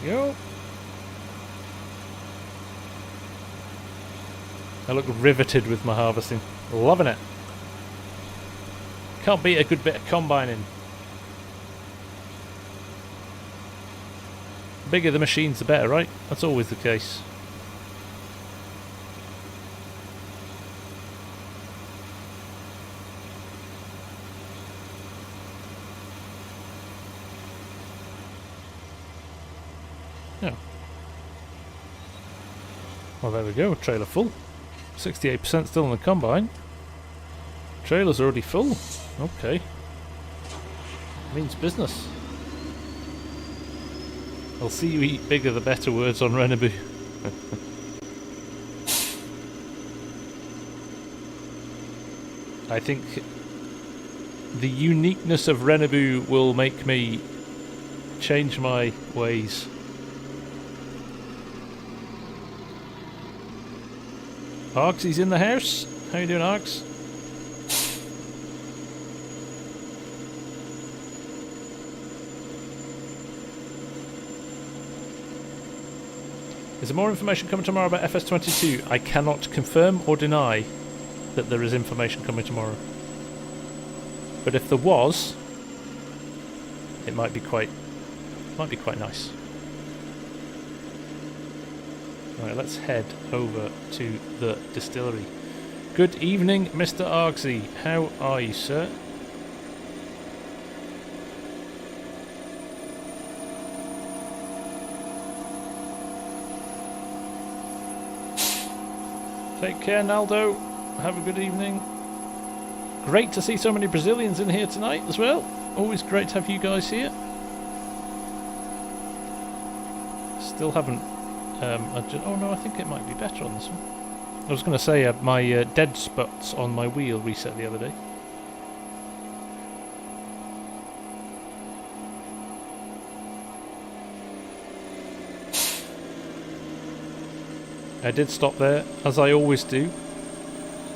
There we go. I look riveted with my harvesting. Loving it. Can't beat a good bit of combining. Bigger the machines the better, right? That's always the case. Yeah. Well, there we go. Trailer full. 68% still in the combine. Trailer's already full. Okay. Means business. I'll see you eat bigger the better words on Renabu. I think the uniqueness of Renabu will make me change my ways. Args, he's in the house. How you doing, Args? Is there more information coming tomorrow about FS22? I cannot confirm or deny that there is information coming tomorrow. But if there was, it might be quite nice. Right, let's head over to the distillery. Good evening, Mr. Argsy. How are you, sir? Take care, Naldo. Have a good evening. Great to see so many Brazilians in here tonight as well. Always great to have you guys here. Still haven't... oh no, I think it might be better on this one. I was going to say my dead spots on my wheel reset the other day. I did stop there, as I always do.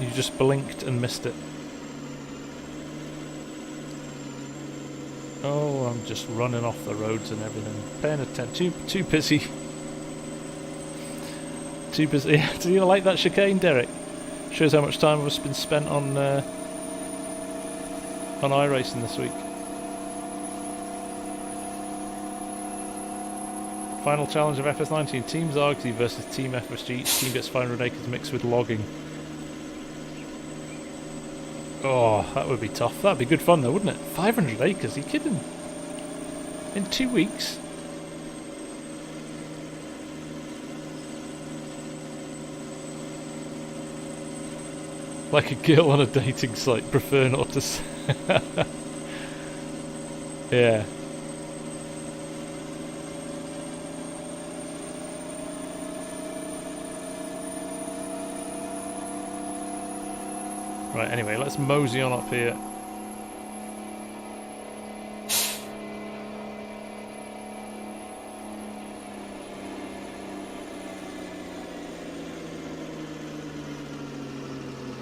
You just blinked and missed it. Oh, I'm just running off the roads and everything. Paying attention. Too busy. Too busy. Yeah, do you like that chicane, Derek? Shows how much time has been spent on iRacing this week. Final challenge of FS19. Team Zargsy versus Team FSG. Each team gets 500 acres mixed with logging. Oh, that would be tough. That'd be good fun though, wouldn't it? 500 acres, are you kidding? In 2 weeks? Like a girl on a dating site, prefer not to say. Yeah. Right, anyway, let's mosey on up here.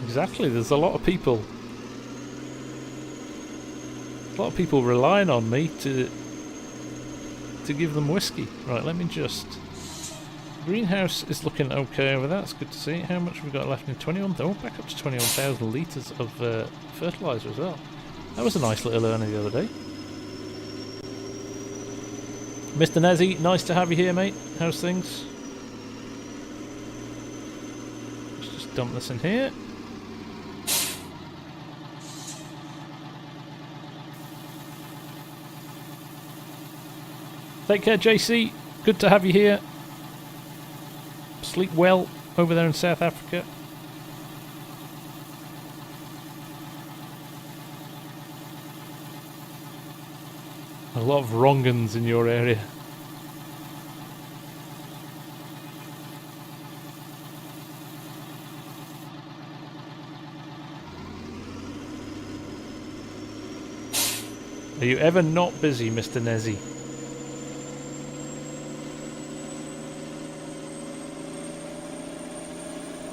Exactly, there's a lot of people relying on me to give them whiskey. Right, let me just... Greenhouse is looking okay over there, that's good to see. How much have we got left in 21? Oh, back up to 21,000 litres of fertiliser as well. That was a nice little earner the other day. Mr. Nezzy, nice to have you here, mate. How's things? Let's just dump this in here. Take care, JC. Good to have you here. Sleep well. over there in South Africa? A lot of wrong-uns in your area. Are you ever not busy, Mr. Nezzy?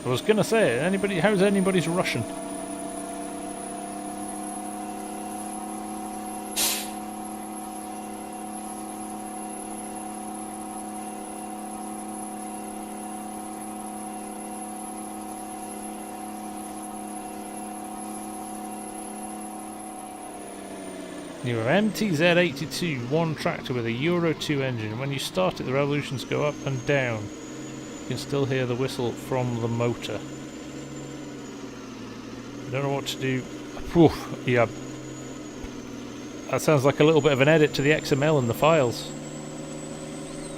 I was gonna say, how's anybody's Russian? Your MTZ82, one tractor with a Euro 2 engine. When you start it, the revolutions go up and down. You can still hear the whistle from the motor. I don't know what to do. Oof, yeah. That sounds like a little bit of an edit to the XML in the files.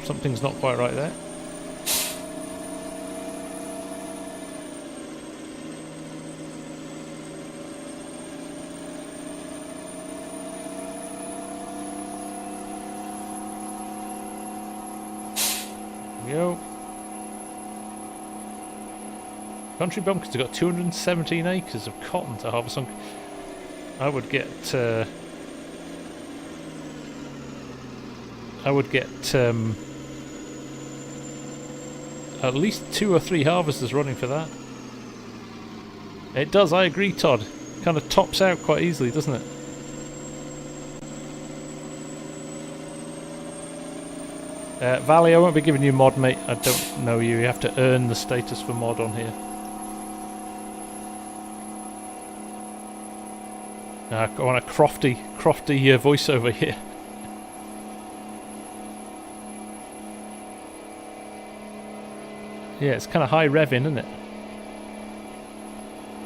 Something's not quite right there. Go. Country Bumpkins have got 217 acres of cotton to harvest on. I would get at least 2 or 3 harvesters running for that. It does, I agree, Todd. Kind of tops out quite easily, doesn't it? Valley, I won't be giving you mod, mate. I don't know you. You have to earn the status for mod on here. I want a crofty voiceover here. Yeah, it's kind of high revving, isn't it?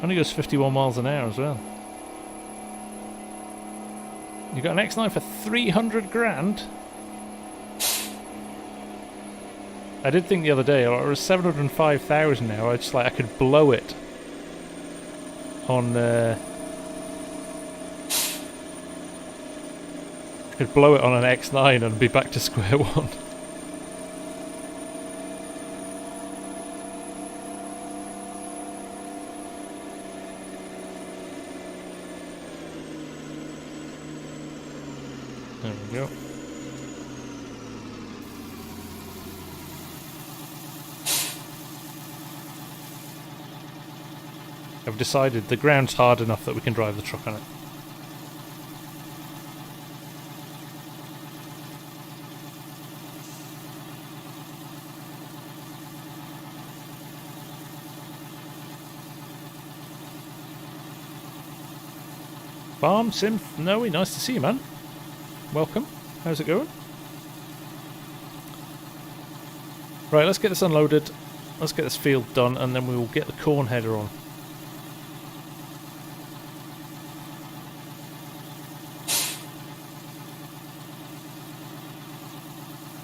Only goes 51 miles an hour as well. You got an X9 for 300 grand? I did think the other day, it was 705,000 now. I just I could blow it on. I could blow it on an X9 and be back to square one. There we go. I've decided the ground's hard enough that we can drive the truck on it. Farm Sim Noe, nice to see you, man. Welcome. How's it going? Right, let's get this unloaded. Let's get this field done, and then we will get the corn header on.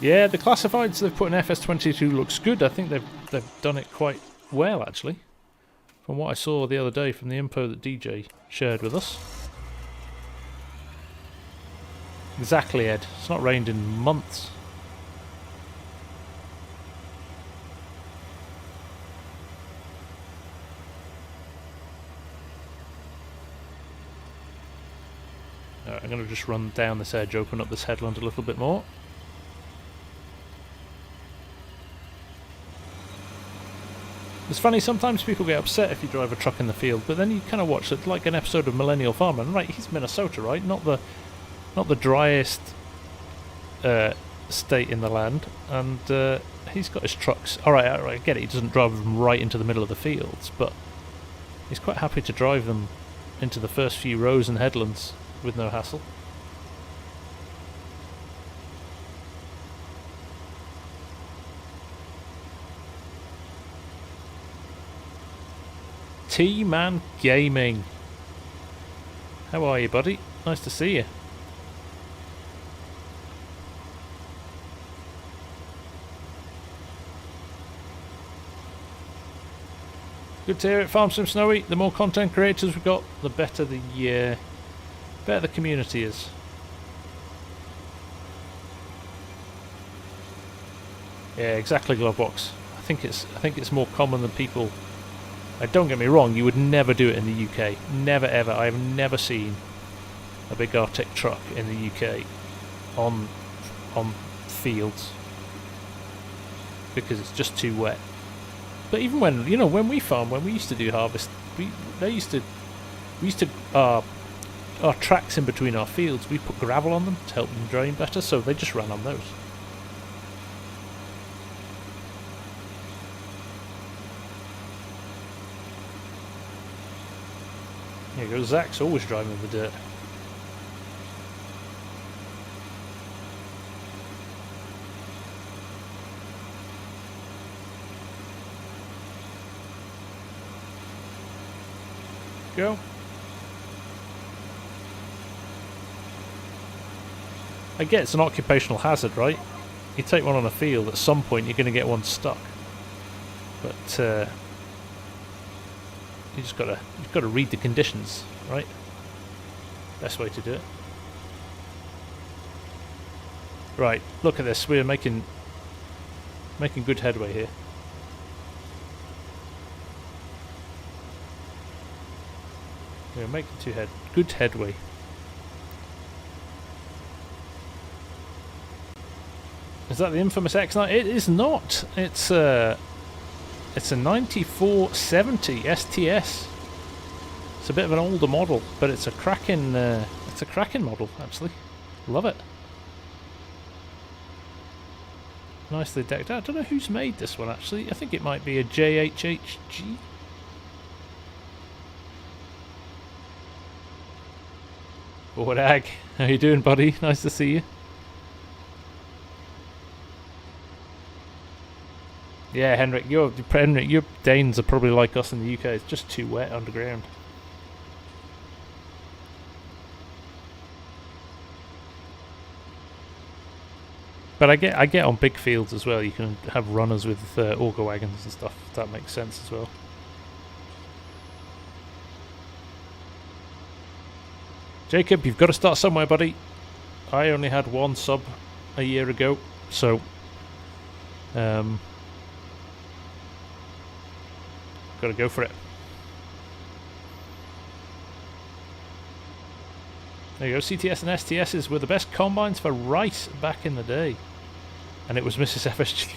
Yeah, the classifieds they've put in FS22 looks good. I think they've done it quite well, actually, from what I saw the other day from the info that DJ shared with us. Exactly, Ed. It's not rained in months. Alright, I'm going to just run down this edge, open up this headland a little bit more. It's funny, sometimes people get upset if you drive a truck in the field, but then you kind of watch it like an episode of Millennial Farmer, and right, he's Minnesota, right? Not the driest state in the land, and he's got his trucks. Alright, I get it, he doesn't drive them right into the middle of the fields, but he's quite happy to drive them into the first few rows and headlands with no hassle. T-Man Gaming. How are you, buddy? Nice to see you. Good to hear it, Farm Sim Snowy. The more content creators we've got, the better the community is. Yeah, exactly, Glovebox. I think it's more common than people. Don't get me wrong, you would never do it in the UK. Never ever. I have never seen a big Arctic truck in the UK on fields because it's just too wet. But even when when we farm, when we used to do harvest, we used to our tracks in between our fields, we put gravel on them to help them drain better, so they just ran on those. There you go, Zach's always driving the dirt. Go. I get it's an occupational hazard, right? You take one on a field, at some point you're going to get one stuck. But you've got to read the conditions, right? Best way to do it. Right, look at this. We're making good headway here. We're making good headway. Is that the infamous X9? It is not. It's a 9470 STS. It's a bit of an older model, but it's a cracking model. Actually, love it. Nicely decked out. I don't know who's made this one actually. I think it might be a JHHG. What ag? How you doing, buddy? Nice to see you. Yeah, Henrik, your Danes are probably like us in the UK. It's just too wet underground. But I get on big fields as well. You can have runners with auger wagons and stuff. If that makes sense as well. Jacob, you've got to start somewhere, buddy. I only had one sub a year ago, so got to go for it. There you go. CTS and STSs were the best combines for rice back in the day, and it was Mrs. FSG.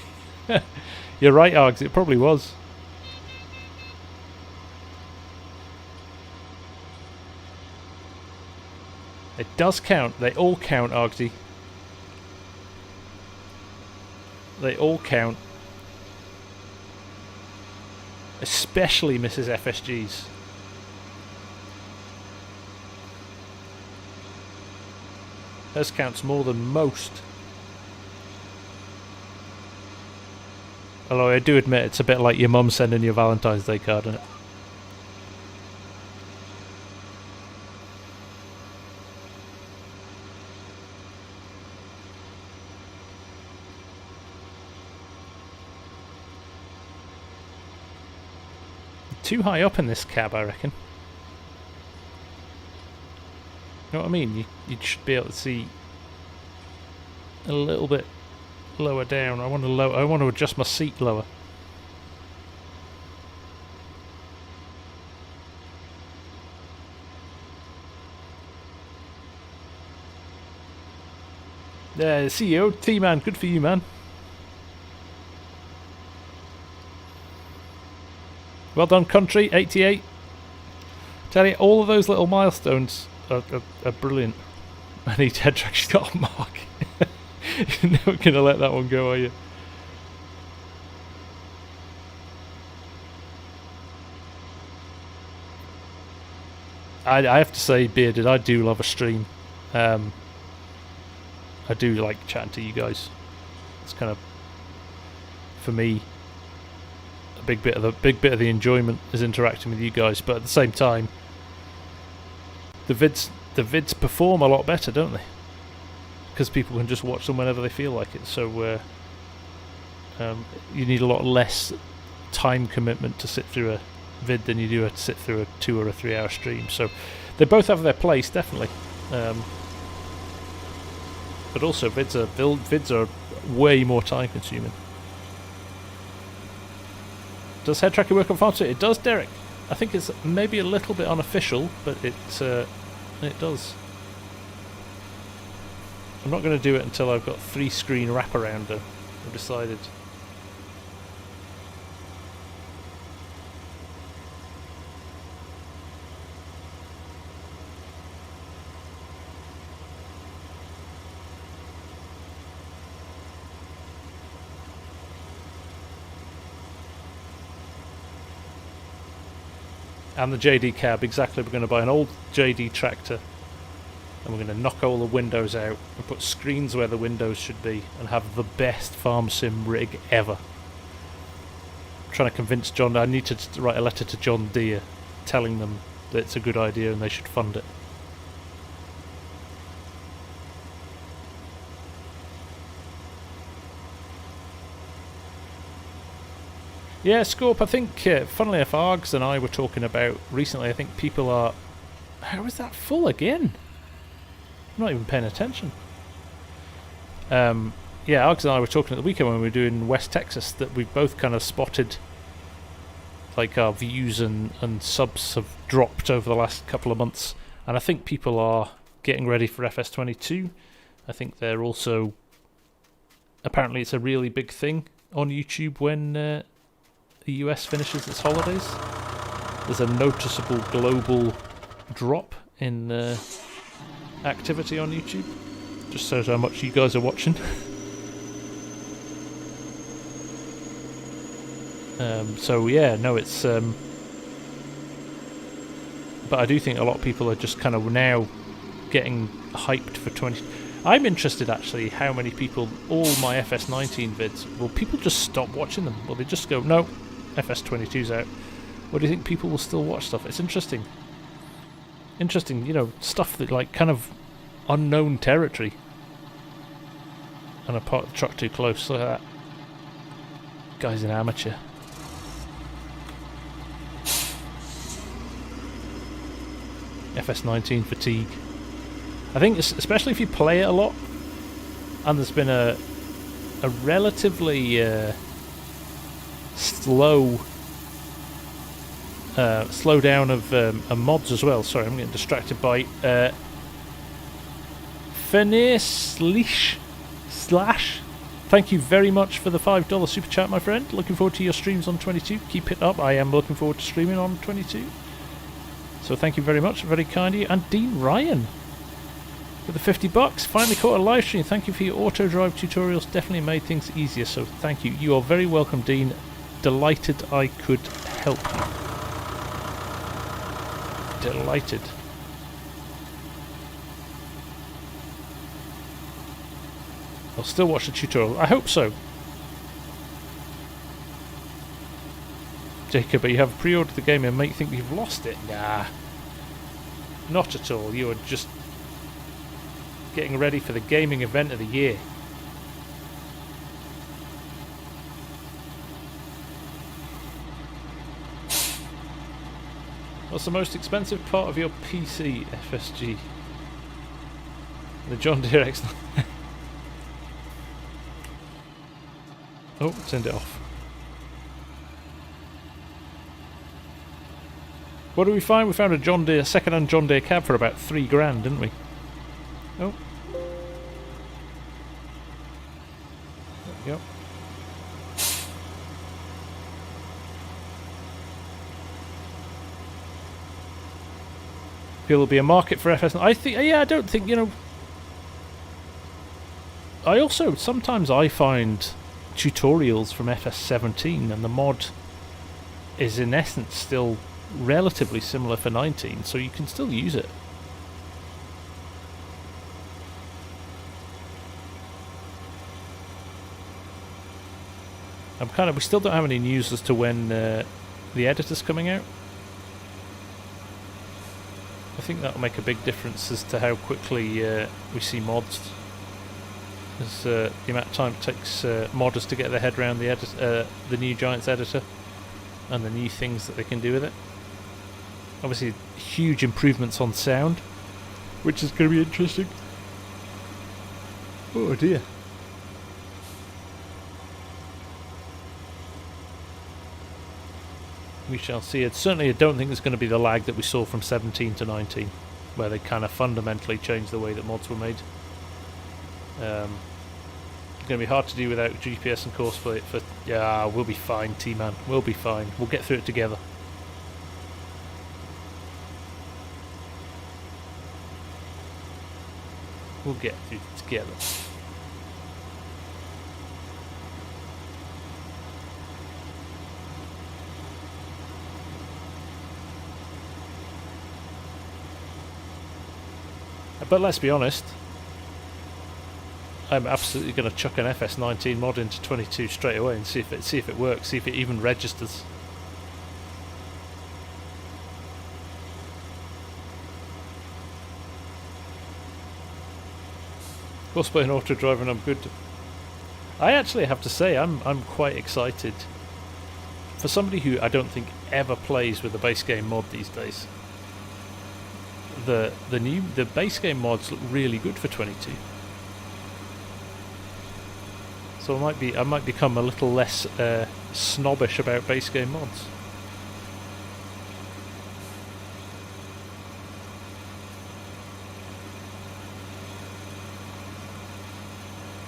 You're right, Args. It probably was. It does count. They all count, Argsy. They all count. Especially Mrs. FSG's. Hers counts more than most. Although I do admit it's a bit like your mum sending you a Valentine's Day card, isn't it? Too high up in this cab, I reckon. You know what I mean? You should be able to see a little bit lower down. I want to adjust my seat lower. There, CEO T-Man, good for you, man. Well done, country. 88. Tell you, all of those little milestones are brilliant. I need head track. She's got a mark. You're never going to let that one go, are you? I have to say, Bearded, I do love a stream. I do like chatting to you guys. It's kind of, for me, a big bit of the enjoyment is interacting with you guys. But at the same time, the vids perform a lot better, don't they? Because people can just watch them whenever they feel like it. So you need a lot less time commitment to sit through vid than you do to sit through a 2 or a 3 hour stream. So they both have their place, definitely. But also vids are way more time consuming. Does head tracking work on farm too? It does, Derek. I think it's maybe a little bit unofficial, but it does. I'm not going to do it until I've got 3 screen wraparound though. I've decided. And the JD cab, exactly. We're going to buy an old JD tractor and we're going to knock all the windows out and put screens where the windows should be and have the best farm sim rig ever. I'm trying to convince John. I need to write a letter to John Deere telling them that it's a good idea and they should fund it. Yeah, Scorp, I think, funnily enough, Args and I were talking about recently, I think people are... How is that full again? I'm not even paying attention. Yeah, Args and I were talking at the weekend when we were doing West Texas that we've both kind of spotted like our views and subs have dropped over the last couple of months. And I think people are getting ready for FS22. I think they're also... Apparently it's a really big thing on YouTube when... the US finishes its holidays. There's a noticeable global drop in activity on YouTube. Just shows how much you guys are watching. So yeah, no, it's... but I do think a lot of people are just kind of now getting hyped for 20... I'm interested actually how many people, all my FS19 vids, will people just stop watching them? Will they just go, no, FS22's out? Or do you think people will still watch stuff? It's interesting. Interesting, you know, stuff that like kind of unknown territory. And I parked the truck too close, look at that. Guy's an amateur. FS19 fatigue. I think especially if you play it a lot and there's been a relatively slow down of mods as well. Sorry, I'm getting distracted by Slash. Thank you very much for the $5 super chat, my friend. Looking forward to your streams on 22. Keep it up. I am looking forward to streaming on 22. So thank you very much, very kind of you. And Dean Ryan with the $50. Finally caught a live stream. Thank you for your auto drive tutorials. Definitely made things easier. So thank you. You are very welcome, Dean. Delighted I could help you. Delighted. I'll still watch the tutorial. I hope so. Jacob, but you have pre-ordered the game and make think you've lost it. Nah. Not at all. You are just getting ready for the gaming event of the year. What's the most expensive part of your PC, FSG? The John Deere X. Oh, turned it off. What did we find? We found a John Deere, second-hand John Deere cab for about $3,000, didn't we? Oh. Yep. Feel there'll be a market for FS. I think, yeah, I don't think, you know. I also sometimes I find tutorials from FS17 and the mod is in essence still relatively similar for 19, so you can still use it. We still don't have any news as to when the editor's coming out. I think that'll make a big difference as to how quickly we see mods. As the amount of time it takes modders to get their head around the new Giants editor. and the new things that they can do with it. Obviously, huge improvements on sound, which is going to be interesting. Oh dear. We shall see. It certainly, I don't think there's going to be the lag that we saw from 17 to 19, where they kind of fundamentally changed the way that mods were made. It's going to be hard to do without GPS and Courseplay. Yeah, we'll be fine, T-Man. We'll be fine. We'll get through it together. We'll get through it together. But let's be honest, I'm absolutely going to chuck an FS19 mod into 22 straight away and see if it works, see if it even registers. Courseplay and auto driving, I'm good. I actually have to say I'm quite excited for somebody who I don't think ever plays with the base game mod these days. The base game mods look really good for 22. So I might become a little less snobbish about base game mods.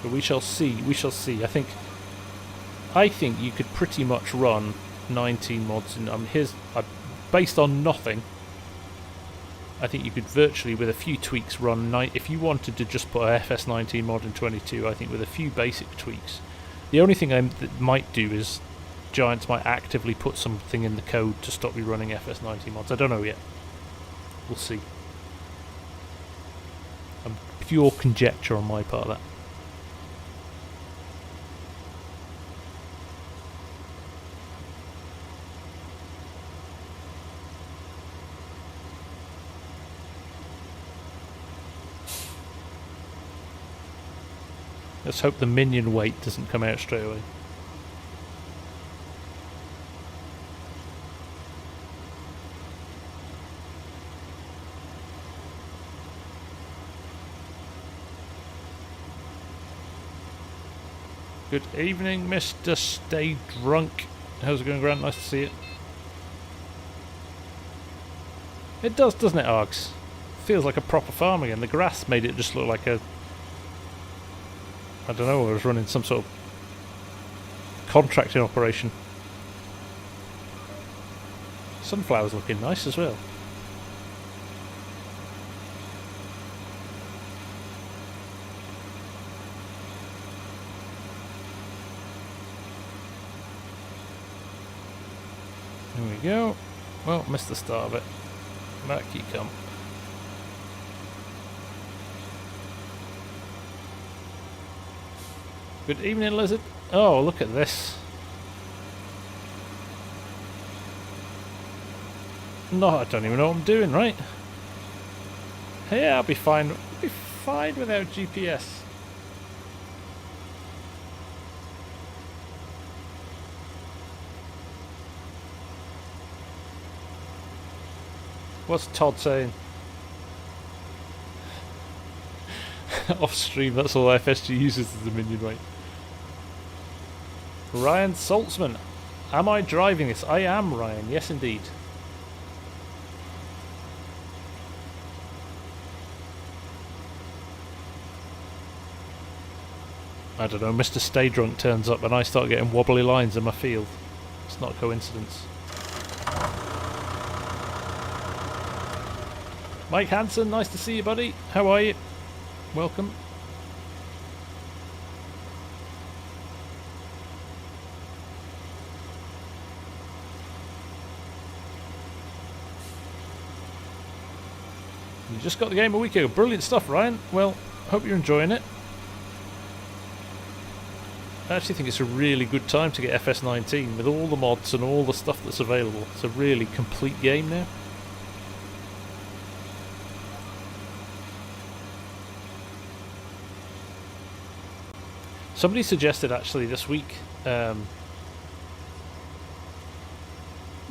But we shall see. We shall see. I think you could pretty much run 19 mods in. Based on nothing. I think you could virtually, with a few tweaks, run if you wanted to just put a FS19 mod in 22. I think with a few basic tweaks. The only thing that might do is Giants might actively put something in the code to stop you running FS19 mods. I don't know yet. We'll see. Pure conjecture on my part of that. Let's hope the minion weight doesn't come out straight away. Good evening, Mr. Stay Drunk. How's it going, Grant? Nice to see you. It does, doesn't it, Args? Feels like a proper farm again. The grass made it just look like a... I don't know, I was running some sort of contracting operation. Sunflowers looking nice as well. There we go. Well, missed the start of it. Back you come. Good evening, Lizard. Oh, look at this. No, I don't even know what I'm doing, right? Yeah, I'll be fine. I'll be fine without GPS. What's Todd saying? Off stream, that's all FSG uses as the minion weight. Ryan Saltzman, am I driving this? I am, Ryan, yes indeed. I don't know, Mr. Stay Drunk turns up and I start getting wobbly lines in my field. It's not a coincidence. Mike Hansen, nice to see you, buddy. How are you? Welcome. You just got the game a week ago. Brilliant stuff, Ryan. Well, hope you're enjoying it. I actually think it's a really good time to get FS19 with all the mods and all the stuff that's available. It's a really complete game now. Somebody suggested actually this week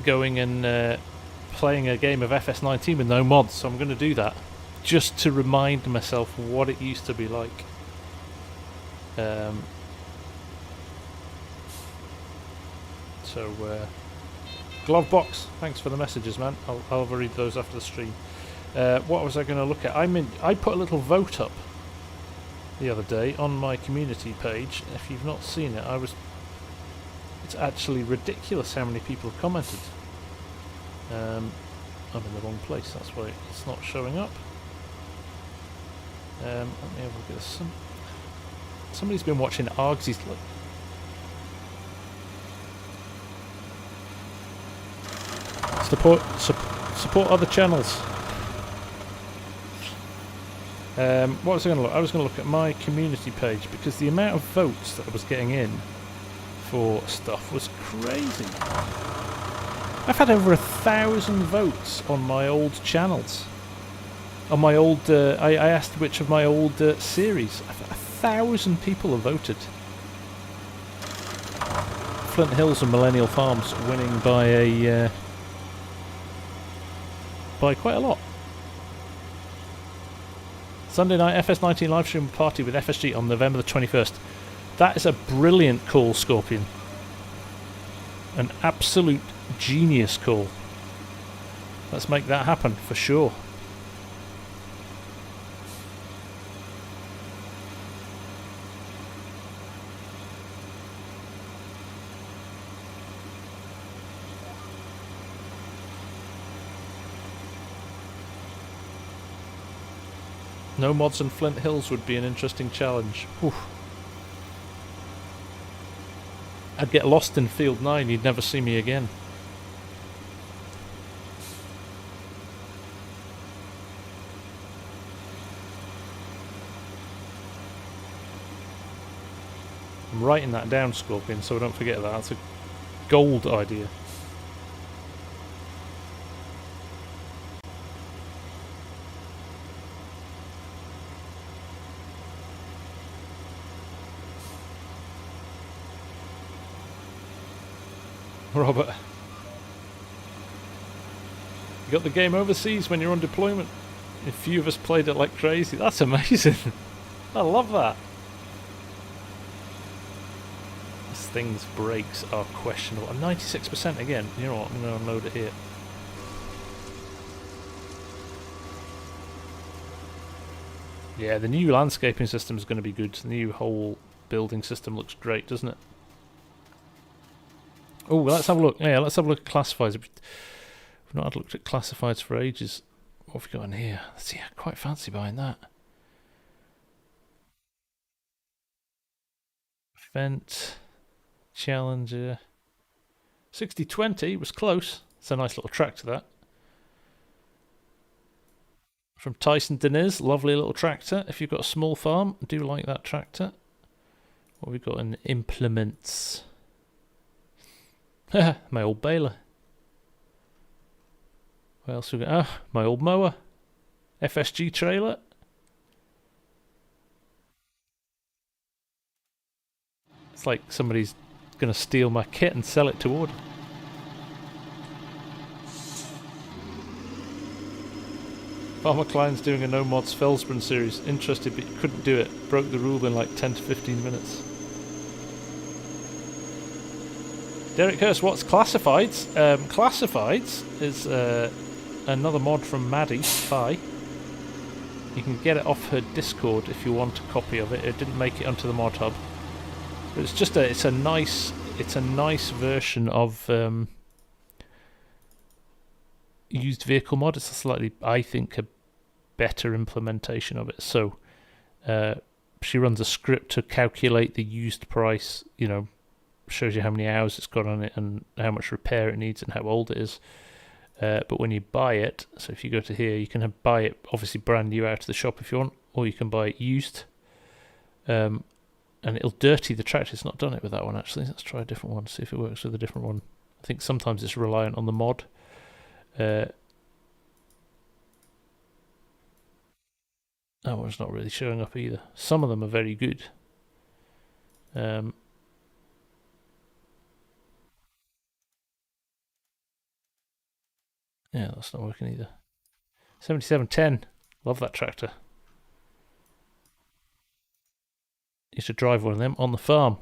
going and playing a game of FS19 with no mods, so I'm going to do that just to remind myself what it used to be like. Glove box, thanks for the messages, man. I'll read those after the stream. What was I going to look at? I put a little vote up the other day on my community page. If you've not seen it, it's actually ridiculous how many people have commented. I'm in the wrong place, that's why it's not showing up. Let me have a look at this. Somebody's been watching Argsy's. Support other channels. What was I going to look? I was going to look at my community page because the amount of votes that I was getting in for stuff was crazy. I've had over 1,000 votes on my old channels. On my old, I asked which of my old series. 1,000 people have voted. Flint Hills and Millennial Farms winning by quite a lot. Sunday night FS19 livestream party with FSG on November the 21st. That is a brilliant call, Scorpion. An absolute genius call. Let's make that happen for sure. No mods in Flint Hills would be an interesting challenge. Whew. I'd get lost in Field 9, you'd never see me again. I'm writing that down, Scorpion, so I don't forget that. That's a gold idea. Robert, you got the game overseas when you're on deployment. A few of us played it like crazy. That's amazing. I love that. This thing's brakes are questionable. And 96% again. You know what? I'm going to unload it here. Yeah, the new landscaping system is going to be good. The new whole building system looks great, doesn't it? Oh, let's have a look. Yeah, let's have a look at classifieds. We've not had a look at classifieds for ages. What have we got in here? Let's see, I quite fancy buying that. Fent, Challenger. 6020 was close. It's a nice little tractor, that. From Tyson Deniz, lovely little tractor. If you've got a small farm, I do like that tractor. What have we got in implements? My old baler. What else we got? Ah, my old mower. FSG trailer. It's like somebody's going to steal my kit and sell it to order. Farmer Klein's doing a no mods Felsbrunn series. Interested but couldn't do it. Broke the rule in like 10 to 15 minutes. Derek Hurst, what's Classifieds? Classifieds is another mod from Maddie. Hi. You can get it off her Discord if you want a copy of it. It didn't make it onto the mod hub, but it's just it's a nice version of used vehicle mod. It's a slightly, I think, a better implementation of it. So she runs a script to calculate the used price. You know, shows you how many hours it's got on it and how much repair it needs and how old it is. But when you buy it, so if you go to here, you can buy it obviously brand new out of the shop if you want, or you can buy it used. And it'll dirty the tractor. It's not done it with that one actually. Let's try a different one, see if it works with a different one. I think sometimes it's reliant on the mod. That one's not really showing up either. Some of them are very good. Yeah, that's not working either. 7710. Love that tractor. You should drive one of them on the farm.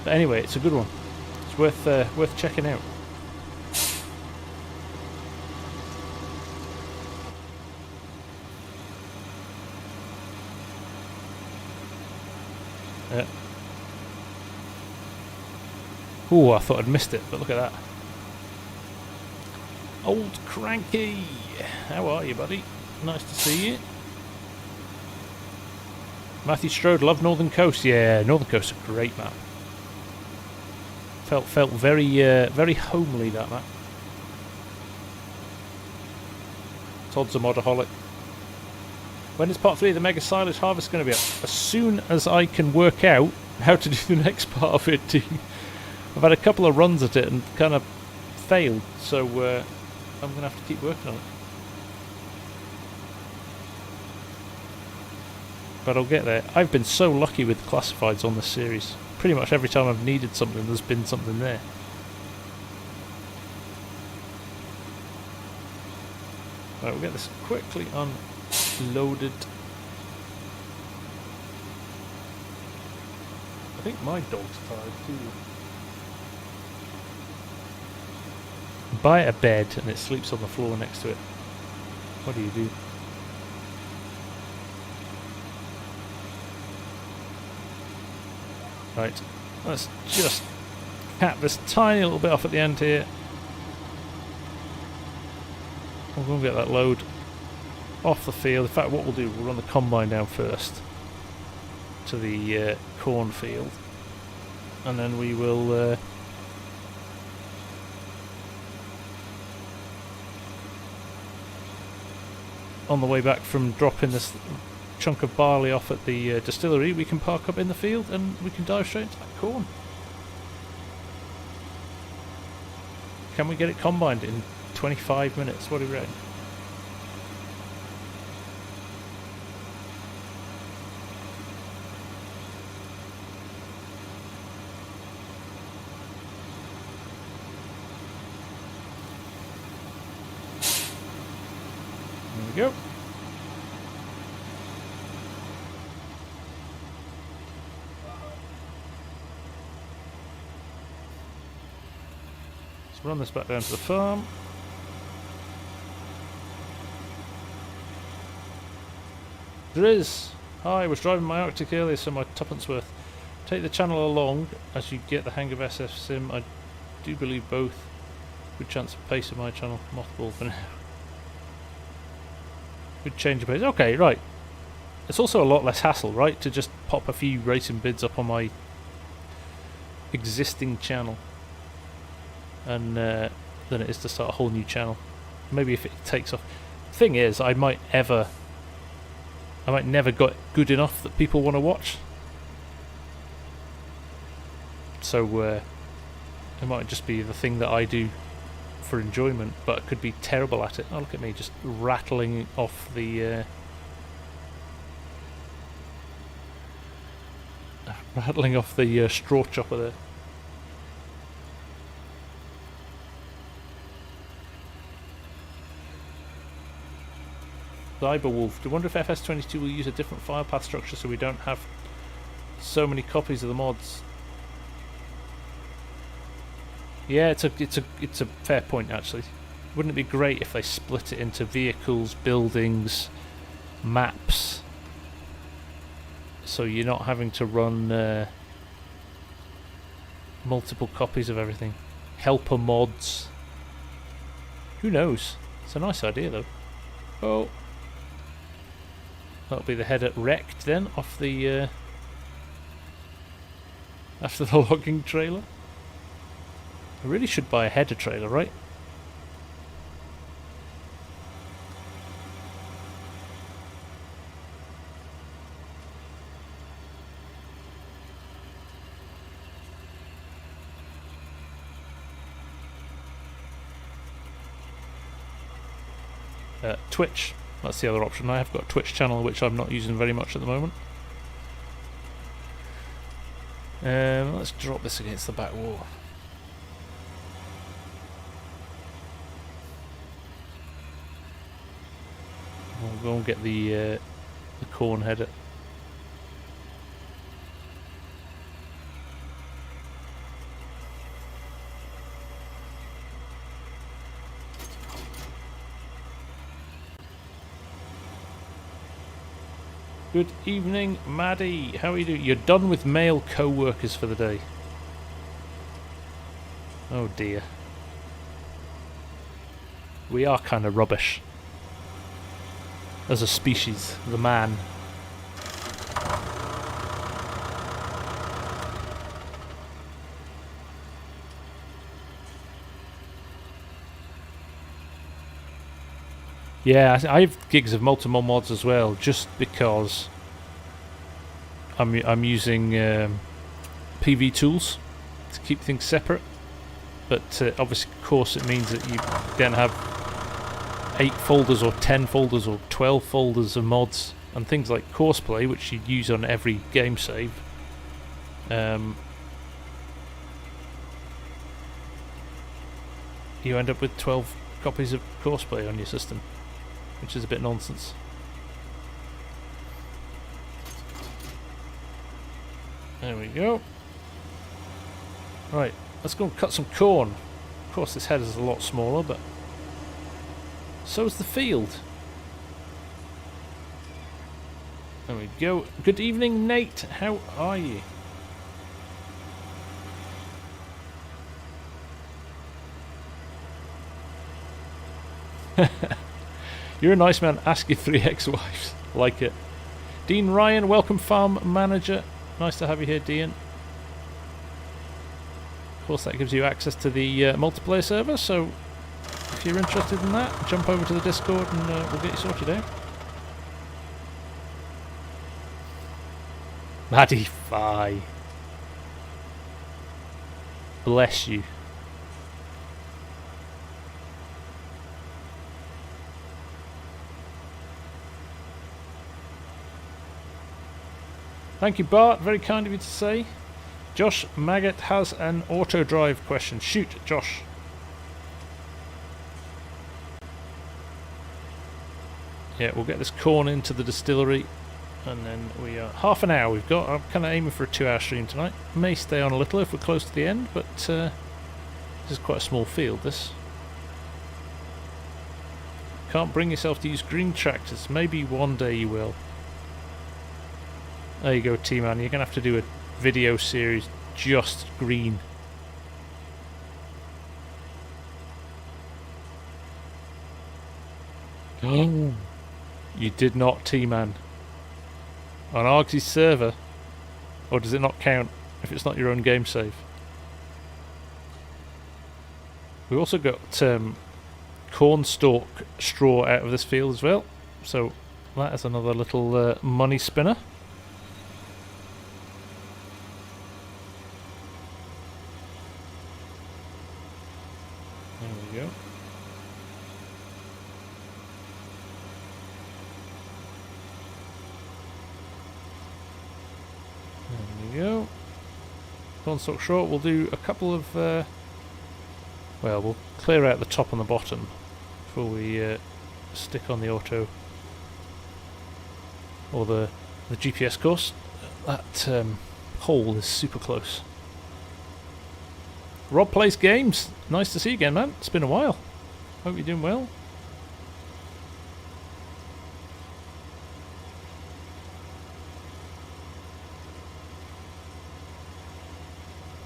But anyway, it's a good one. It's worth checking out. Oh, I thought I'd missed it, but look at that. Old Cranky! How are you, buddy? Nice to see you. Matthew Strode, love Northern Coast. Yeah, Northern Coast's a great map. Felt very very homely, that map. Todd's a modaholic. When is part 3 of the Mega Silage Harvest going to be up? As soon as I can work out how to do the next part of it. I've had a couple of runs at it and kind of failed, so I'm going to have to keep working on it. But I'll get there. I've been so lucky with classifieds on this series. Pretty much every time I've needed something, there's been something there. Right, we'll get this quickly unloaded. I think my dog's tired too. Buy a bed and it sleeps on the floor next to it. What do you do? Right, let's just cap this tiny little bit off at the end here. We're going to get that load off the field. In fact, what we'll do, we'll run the combine down first to the cornfield, and then we will on the way back from dropping this chunk of barley off at the distillery, we can park up in the field and we can dive straight into that corn. Can we get it combined in 25 minutes? What do you reckon? There we go. Let's run this back down to the farm. Driz! Hi, I was driving my Arctic earlier, so my tuppence worth. Take the channel along as you get the hang of SF Sim. I do believe both. Good chance of pace of my channel. Mothball for now. Good change of pace. Okay, right. It's also a lot less hassle, right? To just pop a few racing bids up on my existing channel. And than it is to start a whole new channel. Maybe if it takes off. Thing is, I might never got good enough that people want to watch. So it might just be the thing that I do for enjoyment, but I could be terrible at it. Oh, look at me, just rattling off the straw chopper there. Cyberwolf. Do you wonder if FS22 will use a different file path structure so we don't have so many copies of the mods? Yeah, it's a fair point actually. Wouldn't it be great if they split it into vehicles, buildings, maps, so you're not having to run multiple copies of everything? Helper mods. Who knows? It's a nice idea though. Oh. That'll be the header wrecked then off the after the logging trailer. I really should buy a header trailer, right? Twitch. That's the other option. I have got a Twitch channel which I'm not using very much at the moment. Let's drop this against the back wall. go and get the corn header. Good evening, Maddie. How are you doing? You're done with male co-workers for the day. Oh dear. We are kind of rubbish. As a species, the man. Yeah, I have gigs of multiple mods as well, just because I'm using PV tools to keep things separate. But obviously, of course, it means that you then have 8 folders or 10 folders or 12 folders of mods and things like Courseplay, which you'd use on every game save. You end up with 12 copies of Courseplay on your system, which is a bit nonsense. There we go. Right, let's go and cut some corn. Of course, this header is a lot smaller, but so is the field. There we go. Good evening, Nate. How are you? You're a nice man. Ask your 3 ex-wives. Like it. Dean Ryan, welcome, farm manager. Nice to have you here, Dean. Of course, that gives you access to the multiplayer server, so if you're interested in that, jump over to the Discord and we'll get you sorted out. Maddie Fi. Bless you. Thank you, Bart. Very kind of you to say. Josh Maggot has an auto drive question. Shoot, Josh. Yeah, we'll get this corn into the distillery, and then we are half an hour we've got. I'm kind of aiming for a 2-hour stream tonight. May stay on a little if we're close to the end, but this is quite a small field, this. Can't bring yourself to use green tractors. Maybe one day you will. There you go, T-Man. You're going to have to do a video series just green. Oh, you did not, T-Man. On Argsy's server? Or does it not count if it's not your own game save? We also got cornstalk straw out of this field as well. So that is another little money spinner. Cornstalk short, we'll do a couple of well, we'll clear out the top and the bottom before we stick on the auto or the GPS course. That hole is super close. Rob plays games. Nice to see you again, man. It's been a while. Hope you're doing well.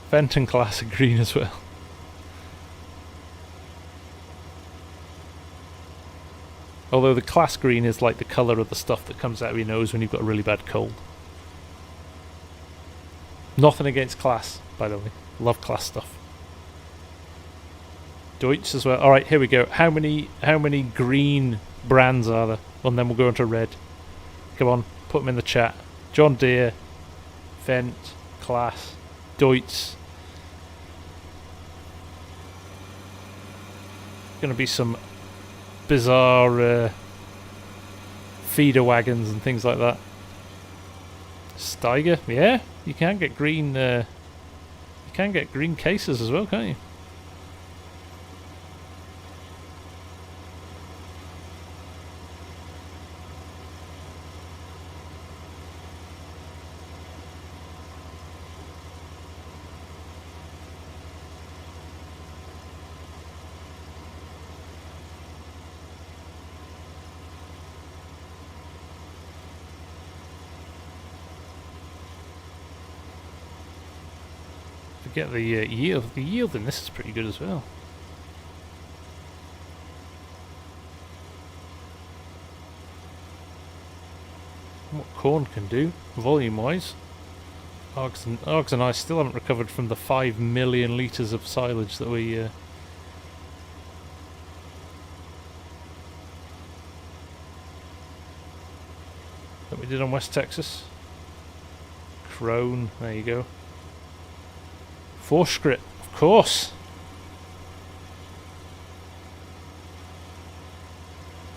Fenton Classic green as well. Although the class green is like the colour of the stuff that comes out of your nose when you've got a really bad cold. Nothing against class, by the way. Love class stuff. Deutsch as well. Alright, here we go. How many green brands are there? And then we'll go into red. Come on, put them in the chat. John Deere, Fendt, Class, Deutsch. Going to be some bizarre feeder wagons and things like that. Steiger, yeah, you can get green. You can get green cases as well, can't you? Forget the yield. The yield in this is pretty good as well. What corn can do, volume-wise. Args and I still haven't recovered from the 5 million litres of silage that we... that we did on West Texas. Crone, there you go. Forscript, of course.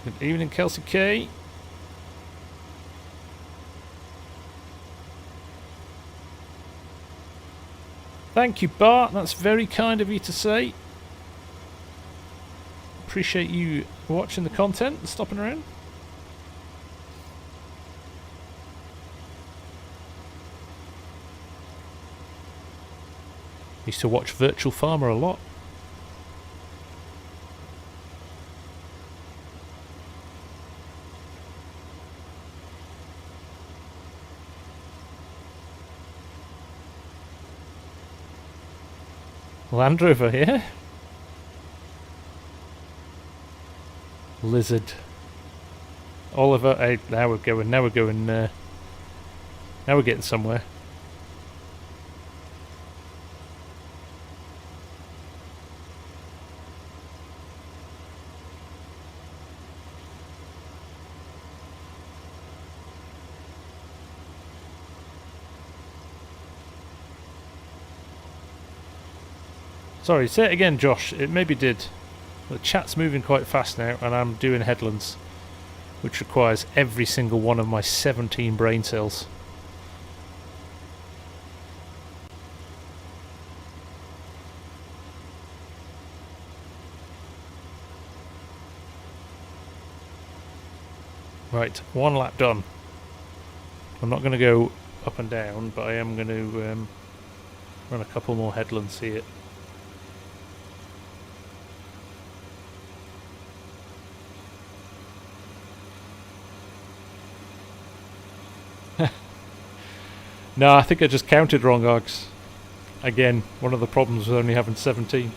Good evening, Kelsey K. Thank you, Bart. That's very kind of you to say. Appreciate you watching the content and stopping around. Used to watch Virtual Farmer a lot. Land Rover, yeah? Lizard. Oliver, hey, now we're getting somewhere. Sorry, say it again, Josh. It maybe did. The chat's moving quite fast now, and I'm doing headlands, which requires every single one of my 17 brain cells. Right, one lap done. I'm not going to go up and down, but I am going to run a couple more headlands here. No, I think I just counted wrong, Args. Again, one of the problems with only having 17.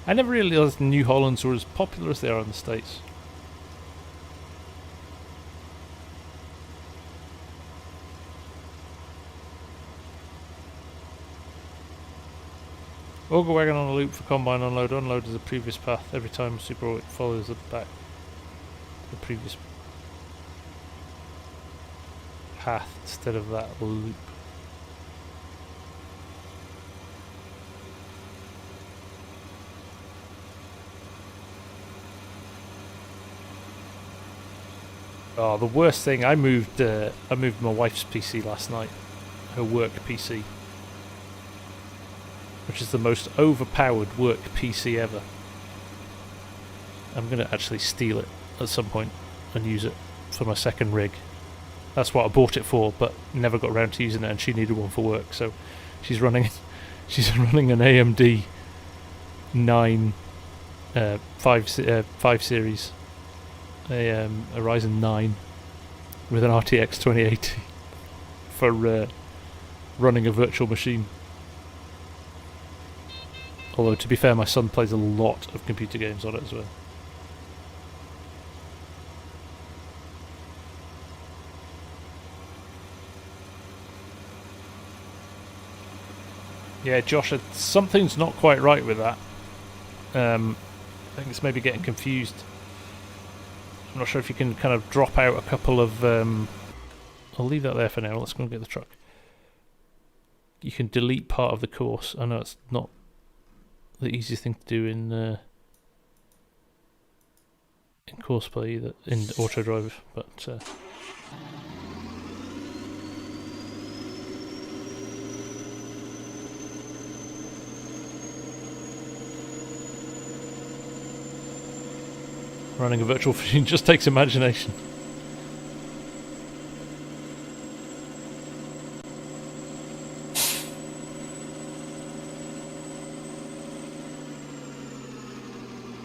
I never realised New Hollands were as popular as they are in the States. Auger wagon on a loop for combine unload. Unload is the previous path. Every time super follows the back. The previous path instead of that loop. Oh, the worst thing! I moved my wife's PC last night, her work PC. Which is the most overpowered work PC ever. I'm going to actually steal it at some point and use it for my second rig. That's what I bought it for, but never got around to using it, and she needed one for work, so she's running an AMD 9 5 series, a Ryzen 9 with an RTX 2080 for running a virtual machine. Although, to be fair, my son plays a lot of computer games on it as well. Yeah, Josh, something's not quite right with that. I think it's maybe getting confused. I'm not sure if you can kind of drop out a couple of... I'll leave that there for now. Let's go and get the truck. You can delete part of the course. I know it's not the easiest thing to do in course play either, in auto drive, but running a virtual machine just takes imagination.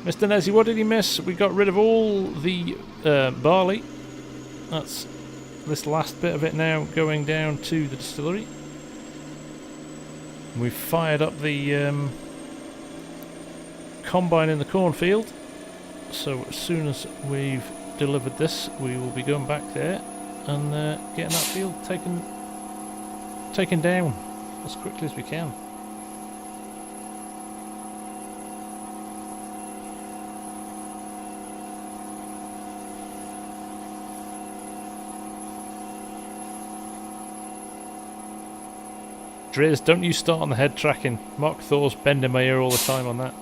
Mr. Nezzy, what did he miss? We got rid of all the barley. That's this last bit of it now going down to the distillery. We've fired up the combine in the cornfield. So as soon as we've delivered this, we will be going back there and getting that field taken down as quickly as we can. Driz, don't you start on the head tracking. Mark Thor's bending my ear all the time on that.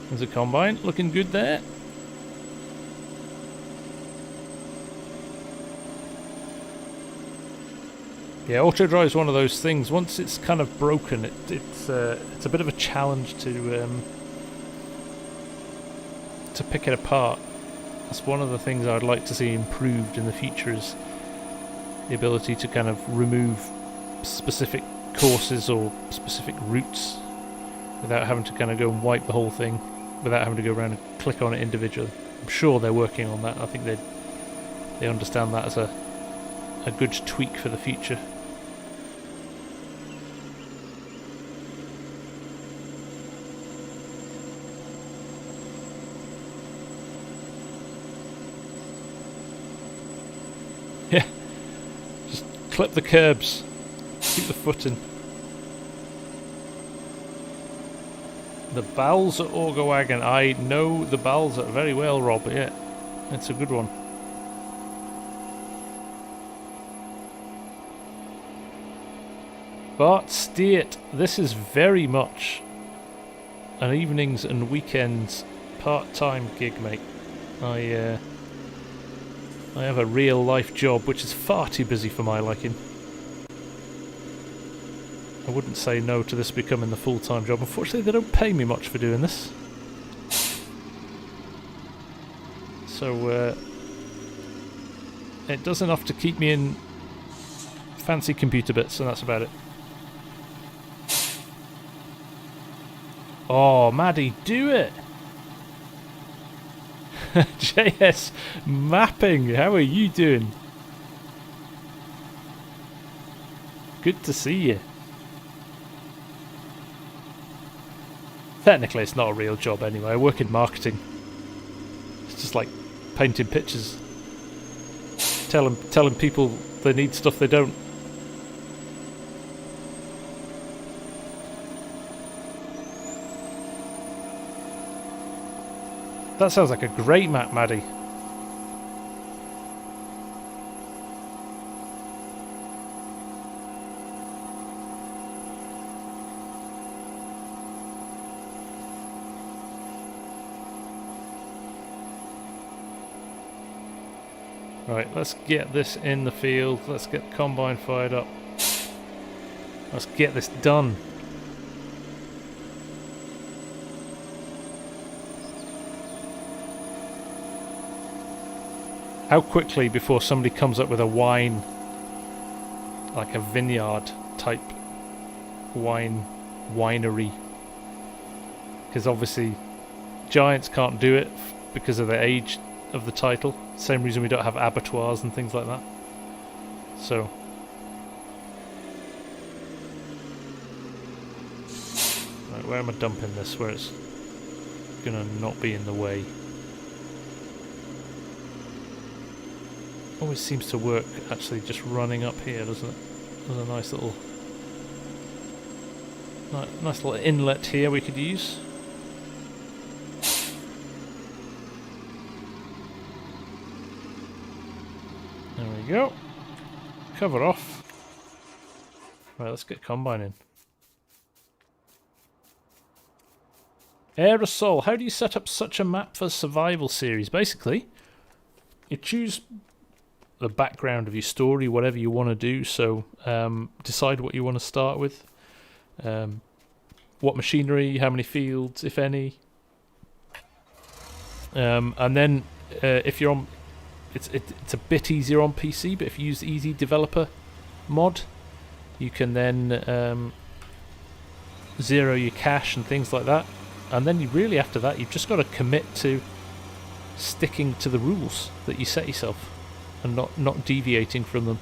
There's a combine, looking good there. Yeah, auto drive is one of those things. Once it's kind of broken, it's a bit of a challenge to pick it apart. That's one of the things I'd like to see improved in the future, is the ability to kind of remove specific courses or specific routes without having to kind of go and wipe the whole thing, without having to go around and click on it individually. I'm sure they're working on that. I think they understand that as a good tweak for the future. Yeah, just clip the curbs, keep the foot in. The Balza Auger Wagon. I know the Balza very well, Rob. Yeah, it's a good one. But Steert, this is very much an evenings and weekends part-time gig, mate. I have a real life job which is far too busy for my liking. I wouldn't say no to this becoming the full-time job. Unfortunately, they don't pay me much for doing this. So, it does enough to keep me in fancy computer bits, and that's about it. Oh, Maddie, do it! JS Mapping, how are you doing? Good to see you. Technically, it's not a real job anyway. I work in marketing. It's just like painting pictures, telling people they need stuff they don't. That sounds like a great map, Maddie. Right, let's get this in the field. Let's get the combine fired up. Let's get this done. How quickly before somebody comes up with a wine, like a vineyard type winery? Because obviously Giants can't do it because of the age of the title. Same reason we don't have abattoirs and things like that. So right, where am I dumping this where it's gonna not be in the way? Always seems to work actually just running up here, doesn't it? There's a nice little inlet here we could use. There we go. Cover off. Right, let's get combine in. Aerosol, how do you set up such a map for survival series? Basically, you choose the background of your story, whatever you want to do. So decide what you want to start with, what machinery, how many fields, if any, and then if you're on, it's a bit easier on PC, but if you use Easy Developer, mod, you can then zero your cache and things like that. And then you really, after that, you've just got to commit to sticking to the rules that you set yourself and not deviating from them.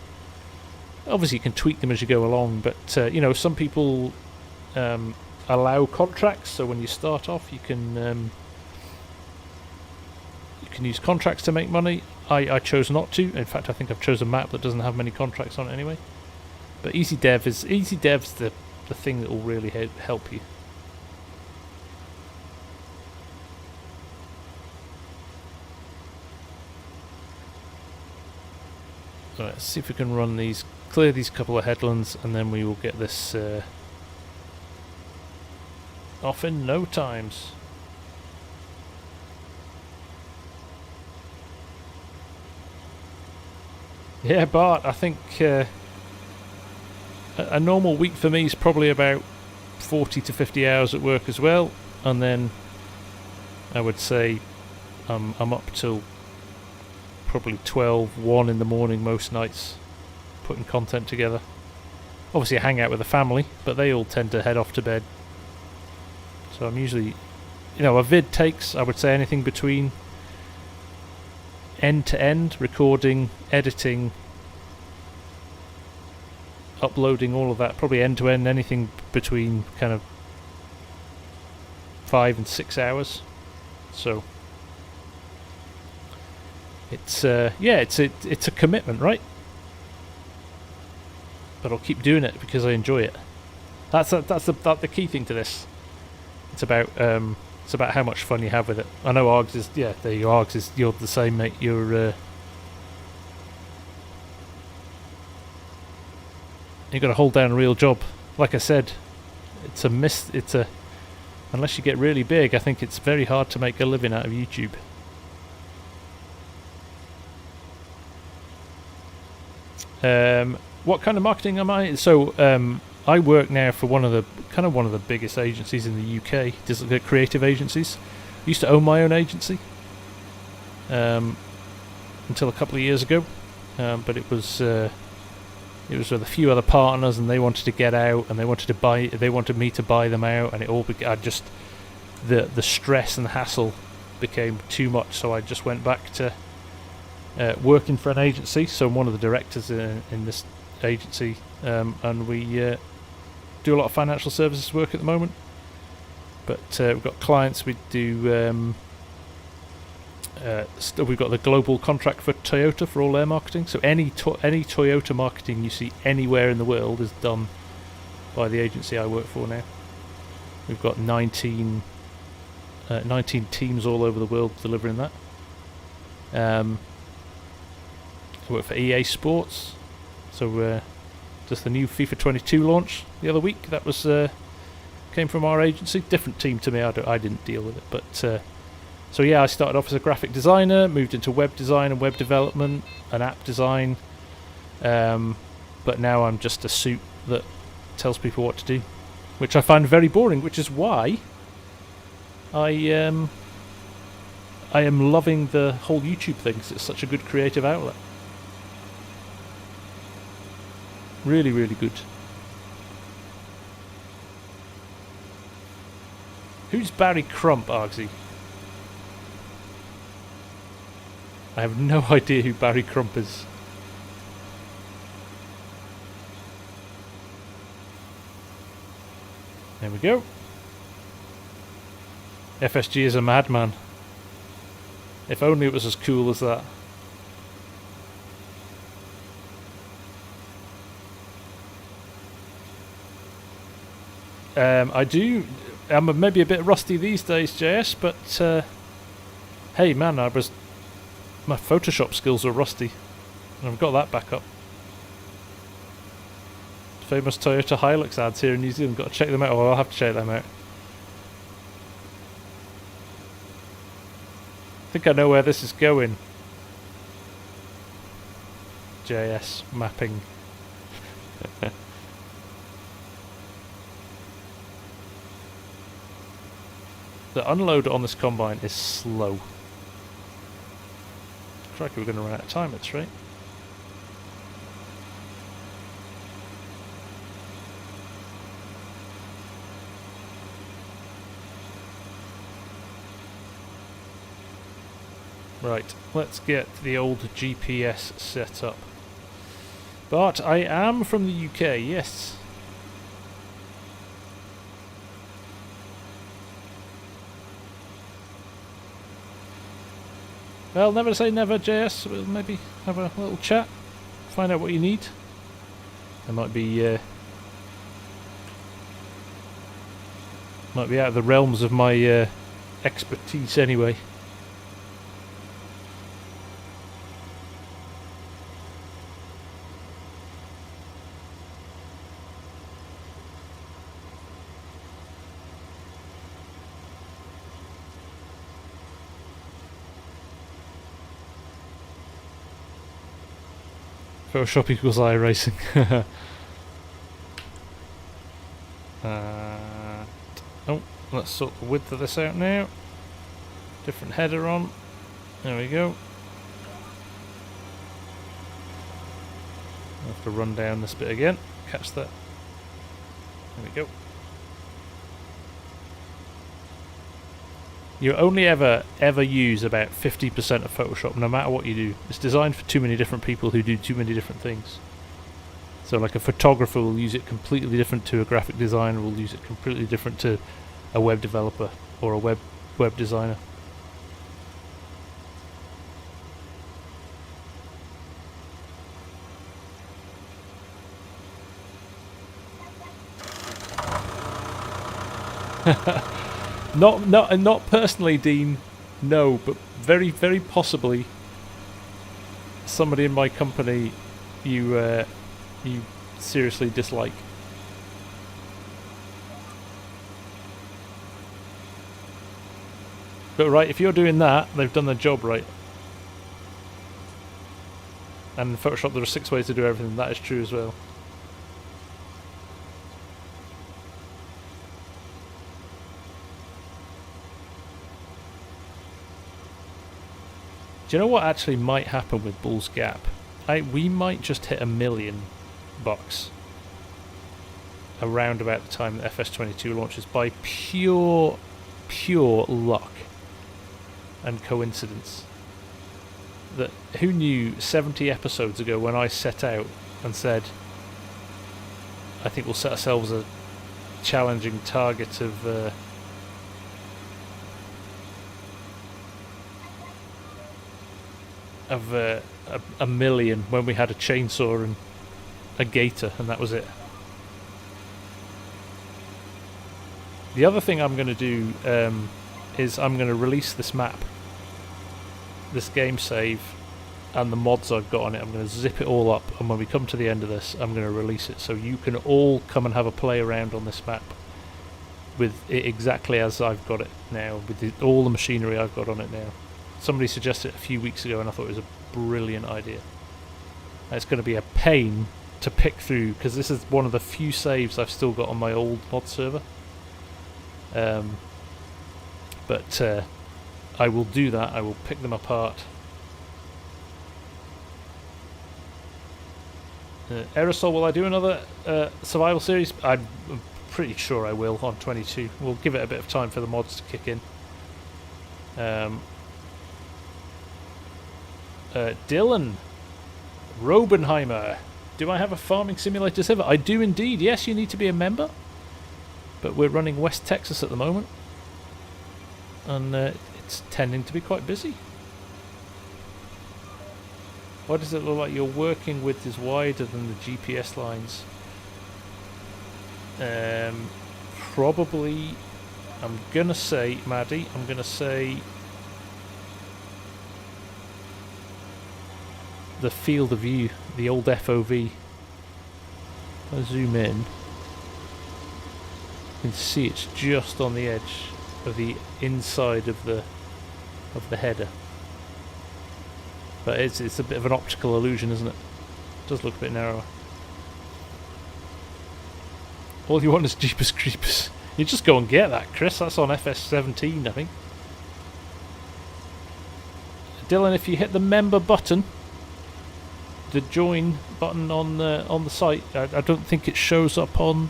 Obviously you can tweak them as you go along, but you know, some people allow contracts, so when you start off you can use contracts to make money. I chose not to. In fact, I think I've chosen a map that doesn't have many contracts on it anyway. But easy dev's the thing that will really help you. Right, let's see if we can run these, clear these couple of headlands, and then we will get this off in no times. Yeah, Bart, I think a normal week for me is probably about 40 to 50 hours at work as well, and then I would say I'm up till probably 12, 1 in the morning most nights putting content together. Obviously I hang out with the family, but they all tend to head off to bed. So I'm usually, you know, a vid takes, I would say, anything between end to end, recording, editing, uploading, all of that, probably end to end, anything between kind of 5 and 6 hours. So it's yeah, it's a commitment, right? But I'll keep doing it because I enjoy it. That's the key thing to this. It's about how much fun you have with it. I know Args is, yeah, there you are, Args is, you're the same, mate. You've got to hold down a real job. Like I said, unless you get really big, I think it's very hard to make a living out of YouTube. What kind of marketing am I? So I work now for one of the biggest agencies in the UK, the creative agencies. I used to own my own agency until a couple of years ago, but it was with a few other partners, and they wanted to get out, and they wanted me to buy them out, and it all the stress and the hassle became too much, so I just went back to working for an agency. So I'm one of the directors in this agency, and we do a lot of financial services work at the moment. But we've got clients. We do. We've got the global contract for Toyota for all their marketing. So any Toyota marketing you see anywhere in the world is done by the agency I work for now. We've got 19 teams all over the world delivering that. I work for EA Sports. So just the new FIFA 22 launch the other week, that was came from our agency. Different team to me. I didn't deal with it, but so yeah, I started off as a graphic designer, moved into web design and web development and app design, but now I'm just a suit that tells people what to do, which I find very boring, which is why I am loving the whole YouTube thing, because it's such a good creative outlet. Really, really good. Who's Barry Crump, Argsy? I have no idea who Barry Crump is. There we go. FSG is a madman. If only it was as cool as that. I'm maybe a bit rusty these days, JS, but hey man, my Photoshop skills are rusty, and I've got that back up. Famous Toyota Hilux ads here in New Zealand, got to check them out. I'll have to check them out. I think I know where this is going. JS mapping. The unload on this combine is slow. Crikey, we're going to run out of time, that's right. Right, let's get the old GPS set up. But I am from the UK, yes. Well, never say never, JS. We'll maybe have a little chat, find out what you need. There might be out of the realms of my expertise anyway. Photoshop equals iRacing. Oh, let's sort the width of this out now. Different header on. There we go. I'll have to run down this bit again. Catch that. There we go. You only ever use about 50% of Photoshop, no matter what you do. It's designed for too many different people who do too many different things. So like a photographer will use it completely different to a graphic designer, will use it completely different to a web developer or a web designer. Not personally, Dean. No, but very, very possibly somebody in my company you seriously dislike. But right, if you're doing that, they've done their job right. And in Photoshop there are 6 ways to do everything. That is true as well. Do you know what actually might happen with Bull's Gap? We might just hit 1 million bucks around about the time that FS22 launches by pure luck and coincidence. That who knew 70 episodes ago when I set out and said I think we'll set ourselves a challenging target of a million when we had a chainsaw and a gator, and that was it. The other thing I'm going to do is I'm going to release this map, this game save, and the mods I've got on it. I'm going to zip it all up, and when we come to the end of this, I'm going to release it so you can all come and have a play around on this map with it exactly as I've got it now, with all the machinery I've got on it now. Somebody suggested it a few weeks ago and I thought it was a brilliant idea. And it's going to be a pain to pick through because this is one of the few saves I've still got on my old mod server. But I will do that. I will pick them apart. Aerosol, will I do another survival series? I'm pretty sure I will on 22. We'll give it a bit of time for the mods to kick in. Dylan Robenheimer, do I have a farming simulator server? I do indeed. Yes, you need to be a member, but we're running West Texas at the moment, and it's tending to be quite busy. Why does it look like you're working with is wider than the GPS lines? Probably, I'm gonna say, Maddie, I'm gonna say the field of view, the old FOV. If I zoom in, you can see it's just on the edge of the inside of the header. But it's a bit of an optical illusion, isn't it? It does look a bit narrower. All you want is Jeepers Creepers. You just go and get that, Chris. That's on FS19, I think. Dylan, if you hit the member button, the join button on the site, I don't think it shows up on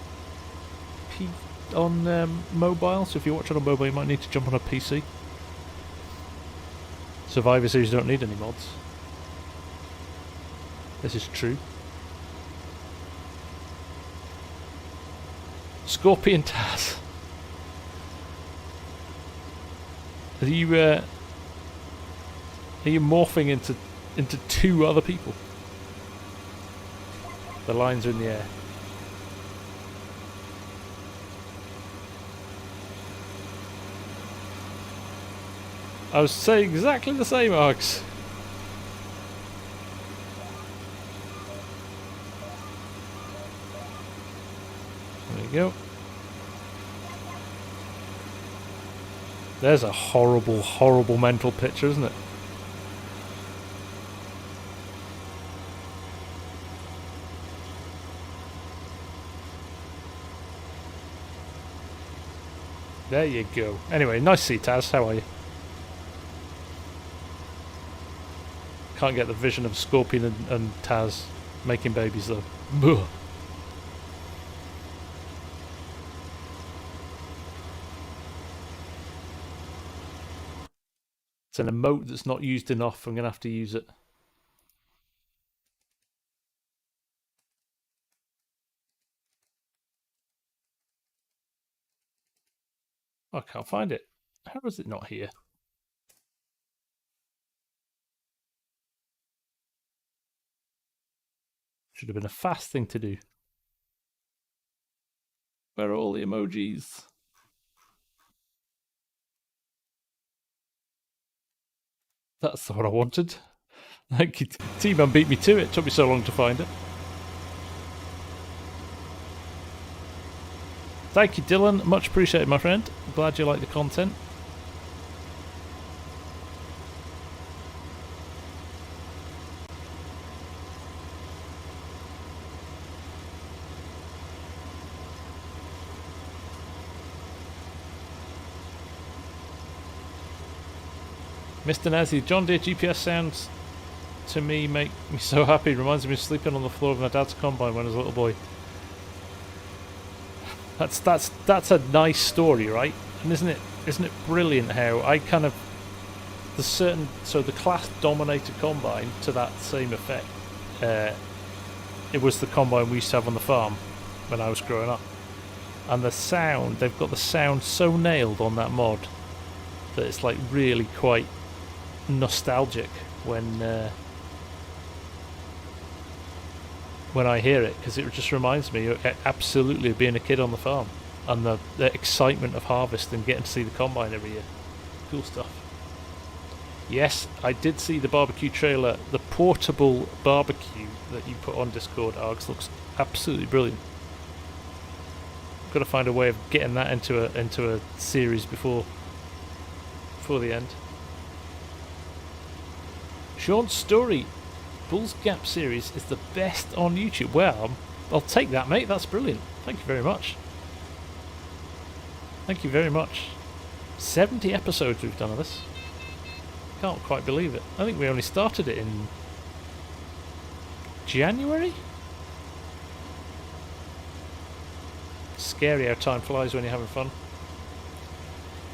mobile. So if you're watching on mobile, you might need to jump on a PC. Survivor Series don't need any mods. This is true. Scorpion Taz. Are you morphing into two other people? The lines are in the air. I was saying exactly the same, Arx. There you go. There's a horrible, horrible mental picture, isn't it? There you go. Anyway, nice to see you, Taz. How are you? Can't get the vision of Scorpion and Taz making babies though. Ugh. It's an emote that's not used enough. I'm going to have to use it. Oh, I can't find it. How is it not here? Should have been a fast thing to do. Where are all the emojis? That's what I wanted. Thank you. T-Man beat me to it. Took me so long to find it. Thank you, Dylan. Much appreciated, my friend. Glad you like the content. Mr. Nazi, John Deere GPS sounds to me make me so happy. Reminds me of sleeping on the floor of my dad's combine when I was a little boy. That's a nice story, right? And isn't it brilliant how I kind of the class dominated combine to that same effect. It was the combine we used to have on the farm when I was growing up, and the sound, they've got the sound so nailed on that mod that it's like really quite nostalgic when I hear it, because it just reminds me absolutely of being a kid on the farm and the excitement of harvest and getting to see the combine every year. Cool stuff. Yes, I did see the barbecue trailer. The portable barbecue that you put on Discord, Args, looks absolutely brilliant. Got to find a way of getting that into a series before the end. Sean's story, Bull's Gap series is the best on YouTube. Well, I'll take that, mate. That's brilliant. Thank you very much. Thank you very much. 70 episodes we've done of this. Can't quite believe it. I think we only started it in January? Scary how time flies when you're having fun.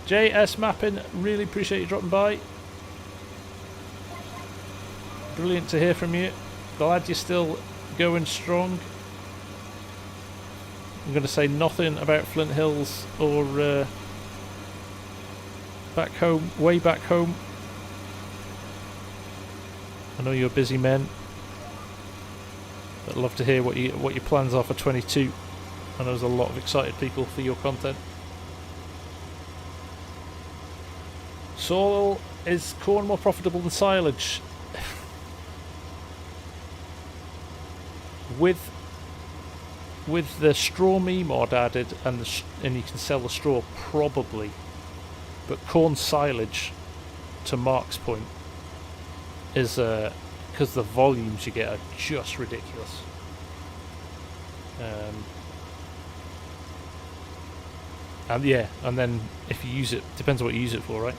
JS Mapping, really appreciate you dropping by. Brilliant to hear from you. Glad you're still going strong. I'm going to say nothing about Flint Hills or back home, way back home. I know you're busy men, but I'd love to hear what your plans are for 22. I know there's a lot of excited people for your content. Soil, is corn more profitable than silage? With the straw me mod added and you can sell the straw, probably, but corn silage, to Mark's point, is because the volumes you get are just ridiculous. And yeah, and then if you use it, depends on what you use it for, right?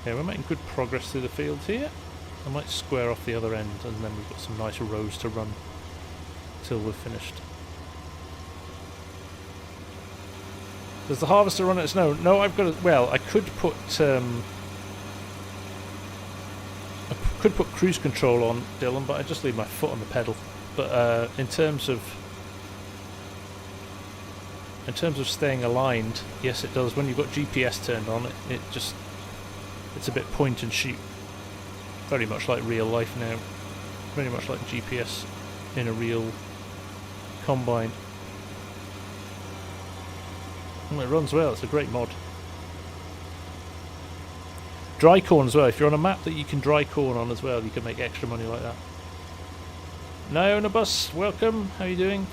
Okay, we're making good progress through the field here. I might square off the other end, and then we've got some nice rows to run till we're finished. Does the harvester run at snow? No, I've got a... Well, I could put cruise control on, Dylan, but I just leave my foot on the pedal. But in terms of staying aligned, yes, it does. When you've got GPS turned on, it's a bit point and shoot. Very much like real life now. Very much like GPS in a real combine. And it runs well. It's a great mod. Dry corn as well. If you're on a map that you can dry corn on as well, you can make extra money like that. Niona Bus, welcome. How are you doing?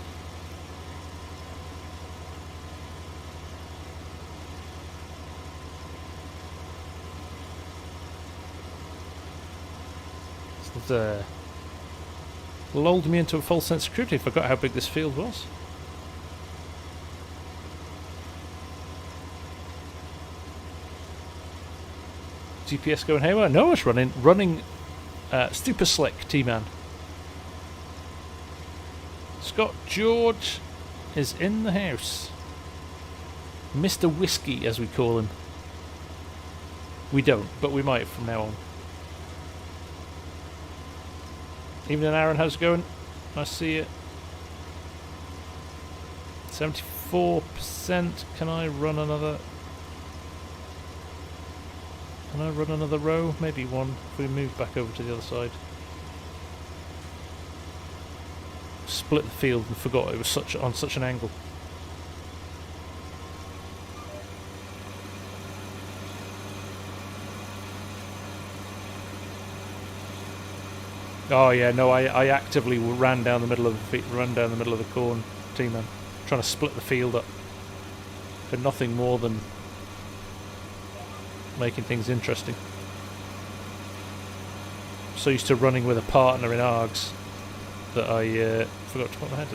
This lulled me into a false sense of security. I forgot how big this field was. GPS going haywire? No, it's running super slick, T-Man. Scott George is in the house. Mr. Whiskey, as we call him. We don't, but we might from now on. Evening, Aaron, how's it going? Nice to see you. 74%. Can I run another row? Maybe one if we move back over to the other side. Split the field and forgot it was on such an angle. Oh yeah, no, I actively ran down the middle of the corn, T-Man, trying to split the field up for nothing more than making things interesting. So used to running with a partner in ARGs that I forgot to put my head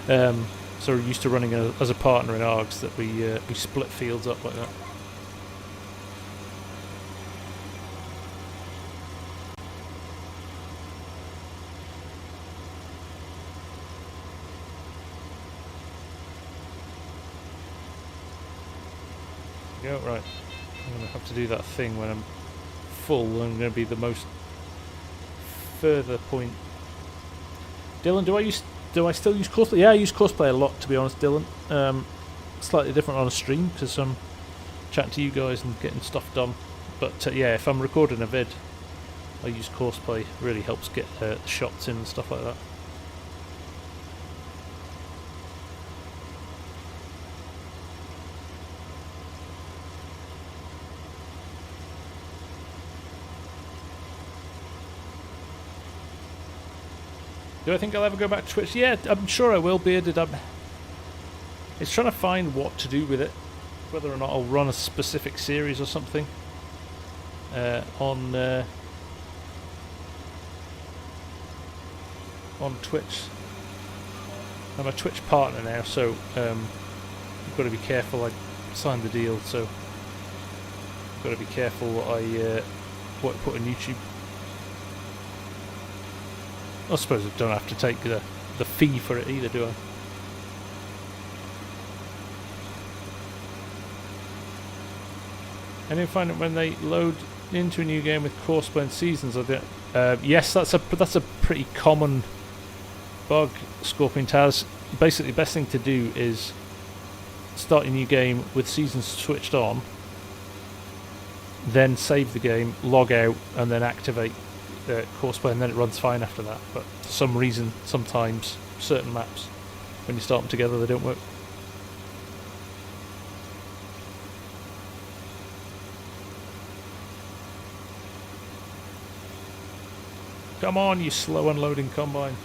down. So we're used to running as a partner in ARGs that we split fields up like that. Go right. I'm going to have to do that thing when I'm full. I'm going to be the most further point. Dylan, do I still use Courseplay? Yeah, I use Courseplay a lot, to be honest, Dylan. Slightly different on a stream because I'm chatting to you guys and getting stuff done. But yeah, if I'm recording a vid, I use Courseplay. Really helps get shots in and stuff like that. Do I think I'll ever go back to Twitch? Yeah, I'm sure I will, Bearded. It's trying to find what to do with it. Whether or not I'll run a specific series or something on Twitch. I'm a Twitch partner now, so I've got to be careful. I signed the deal, so I've got to be careful what I put on YouTube. I suppose I don't have to take the fee for it either, do I? And then find it when they load into a new game with Courseplay and seasons. Yes, that's a pretty common bug, Scorpion Taz. Basically, the best thing to do is start a new game with seasons switched on, then save the game, log out, and then activate Courseplay, and then it runs fine after that. But for some reason, sometimes certain maps, when you start them together, they don't work. Come on, you slow unloading combine.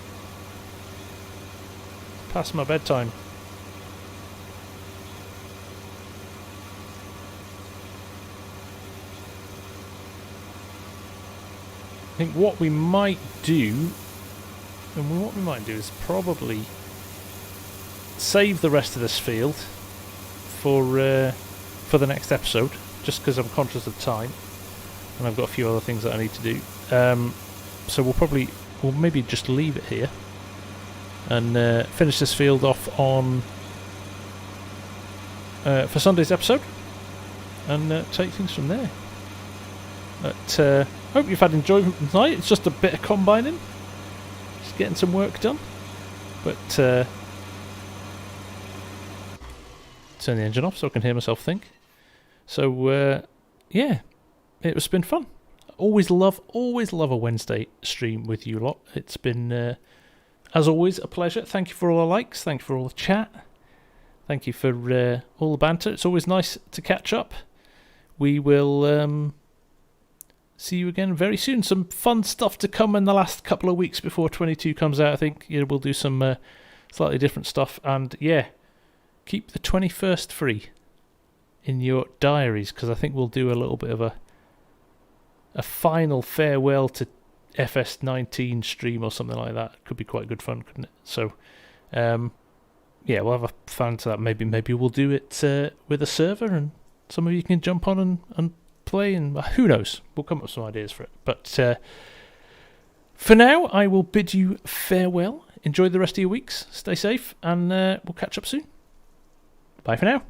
Past my bedtime. I think what we might do, is probably save the rest of this field for the next episode, just because I'm conscious of time. and I've got a few other things that I need to do. So we'll maybe just leave it here and finish this field off on for Sunday's episode, and take things from there. But hope you've had enjoyment tonight. It's just a bit of combining, just getting some work done. But turn the engine off so I can hear myself think. So yeah, it's been fun. Always love a Wednesday stream with you lot. It's been as always a pleasure. Thank you for all the likes. Thank you for all the chat. Thank you for all the banter. It's always nice to catch up. We will see you again very soon. Some fun stuff to come in the last couple of weeks before 22 comes out. I think we'll do some slightly different stuff. And yeah, keep the 21st free in your diaries, because I think we'll do a little bit of a final farewell to FS19 stream or something like that. Could be quite good fun, couldn't it? So yeah, we'll have a fan to that. Maybe we'll do it with a server, and some of you can jump on and play, and who knows, we'll come up with some ideas for it. But for now, I will bid you farewell. Enjoy the rest of your weeks, stay safe, and we'll catch up soon. Bye for now.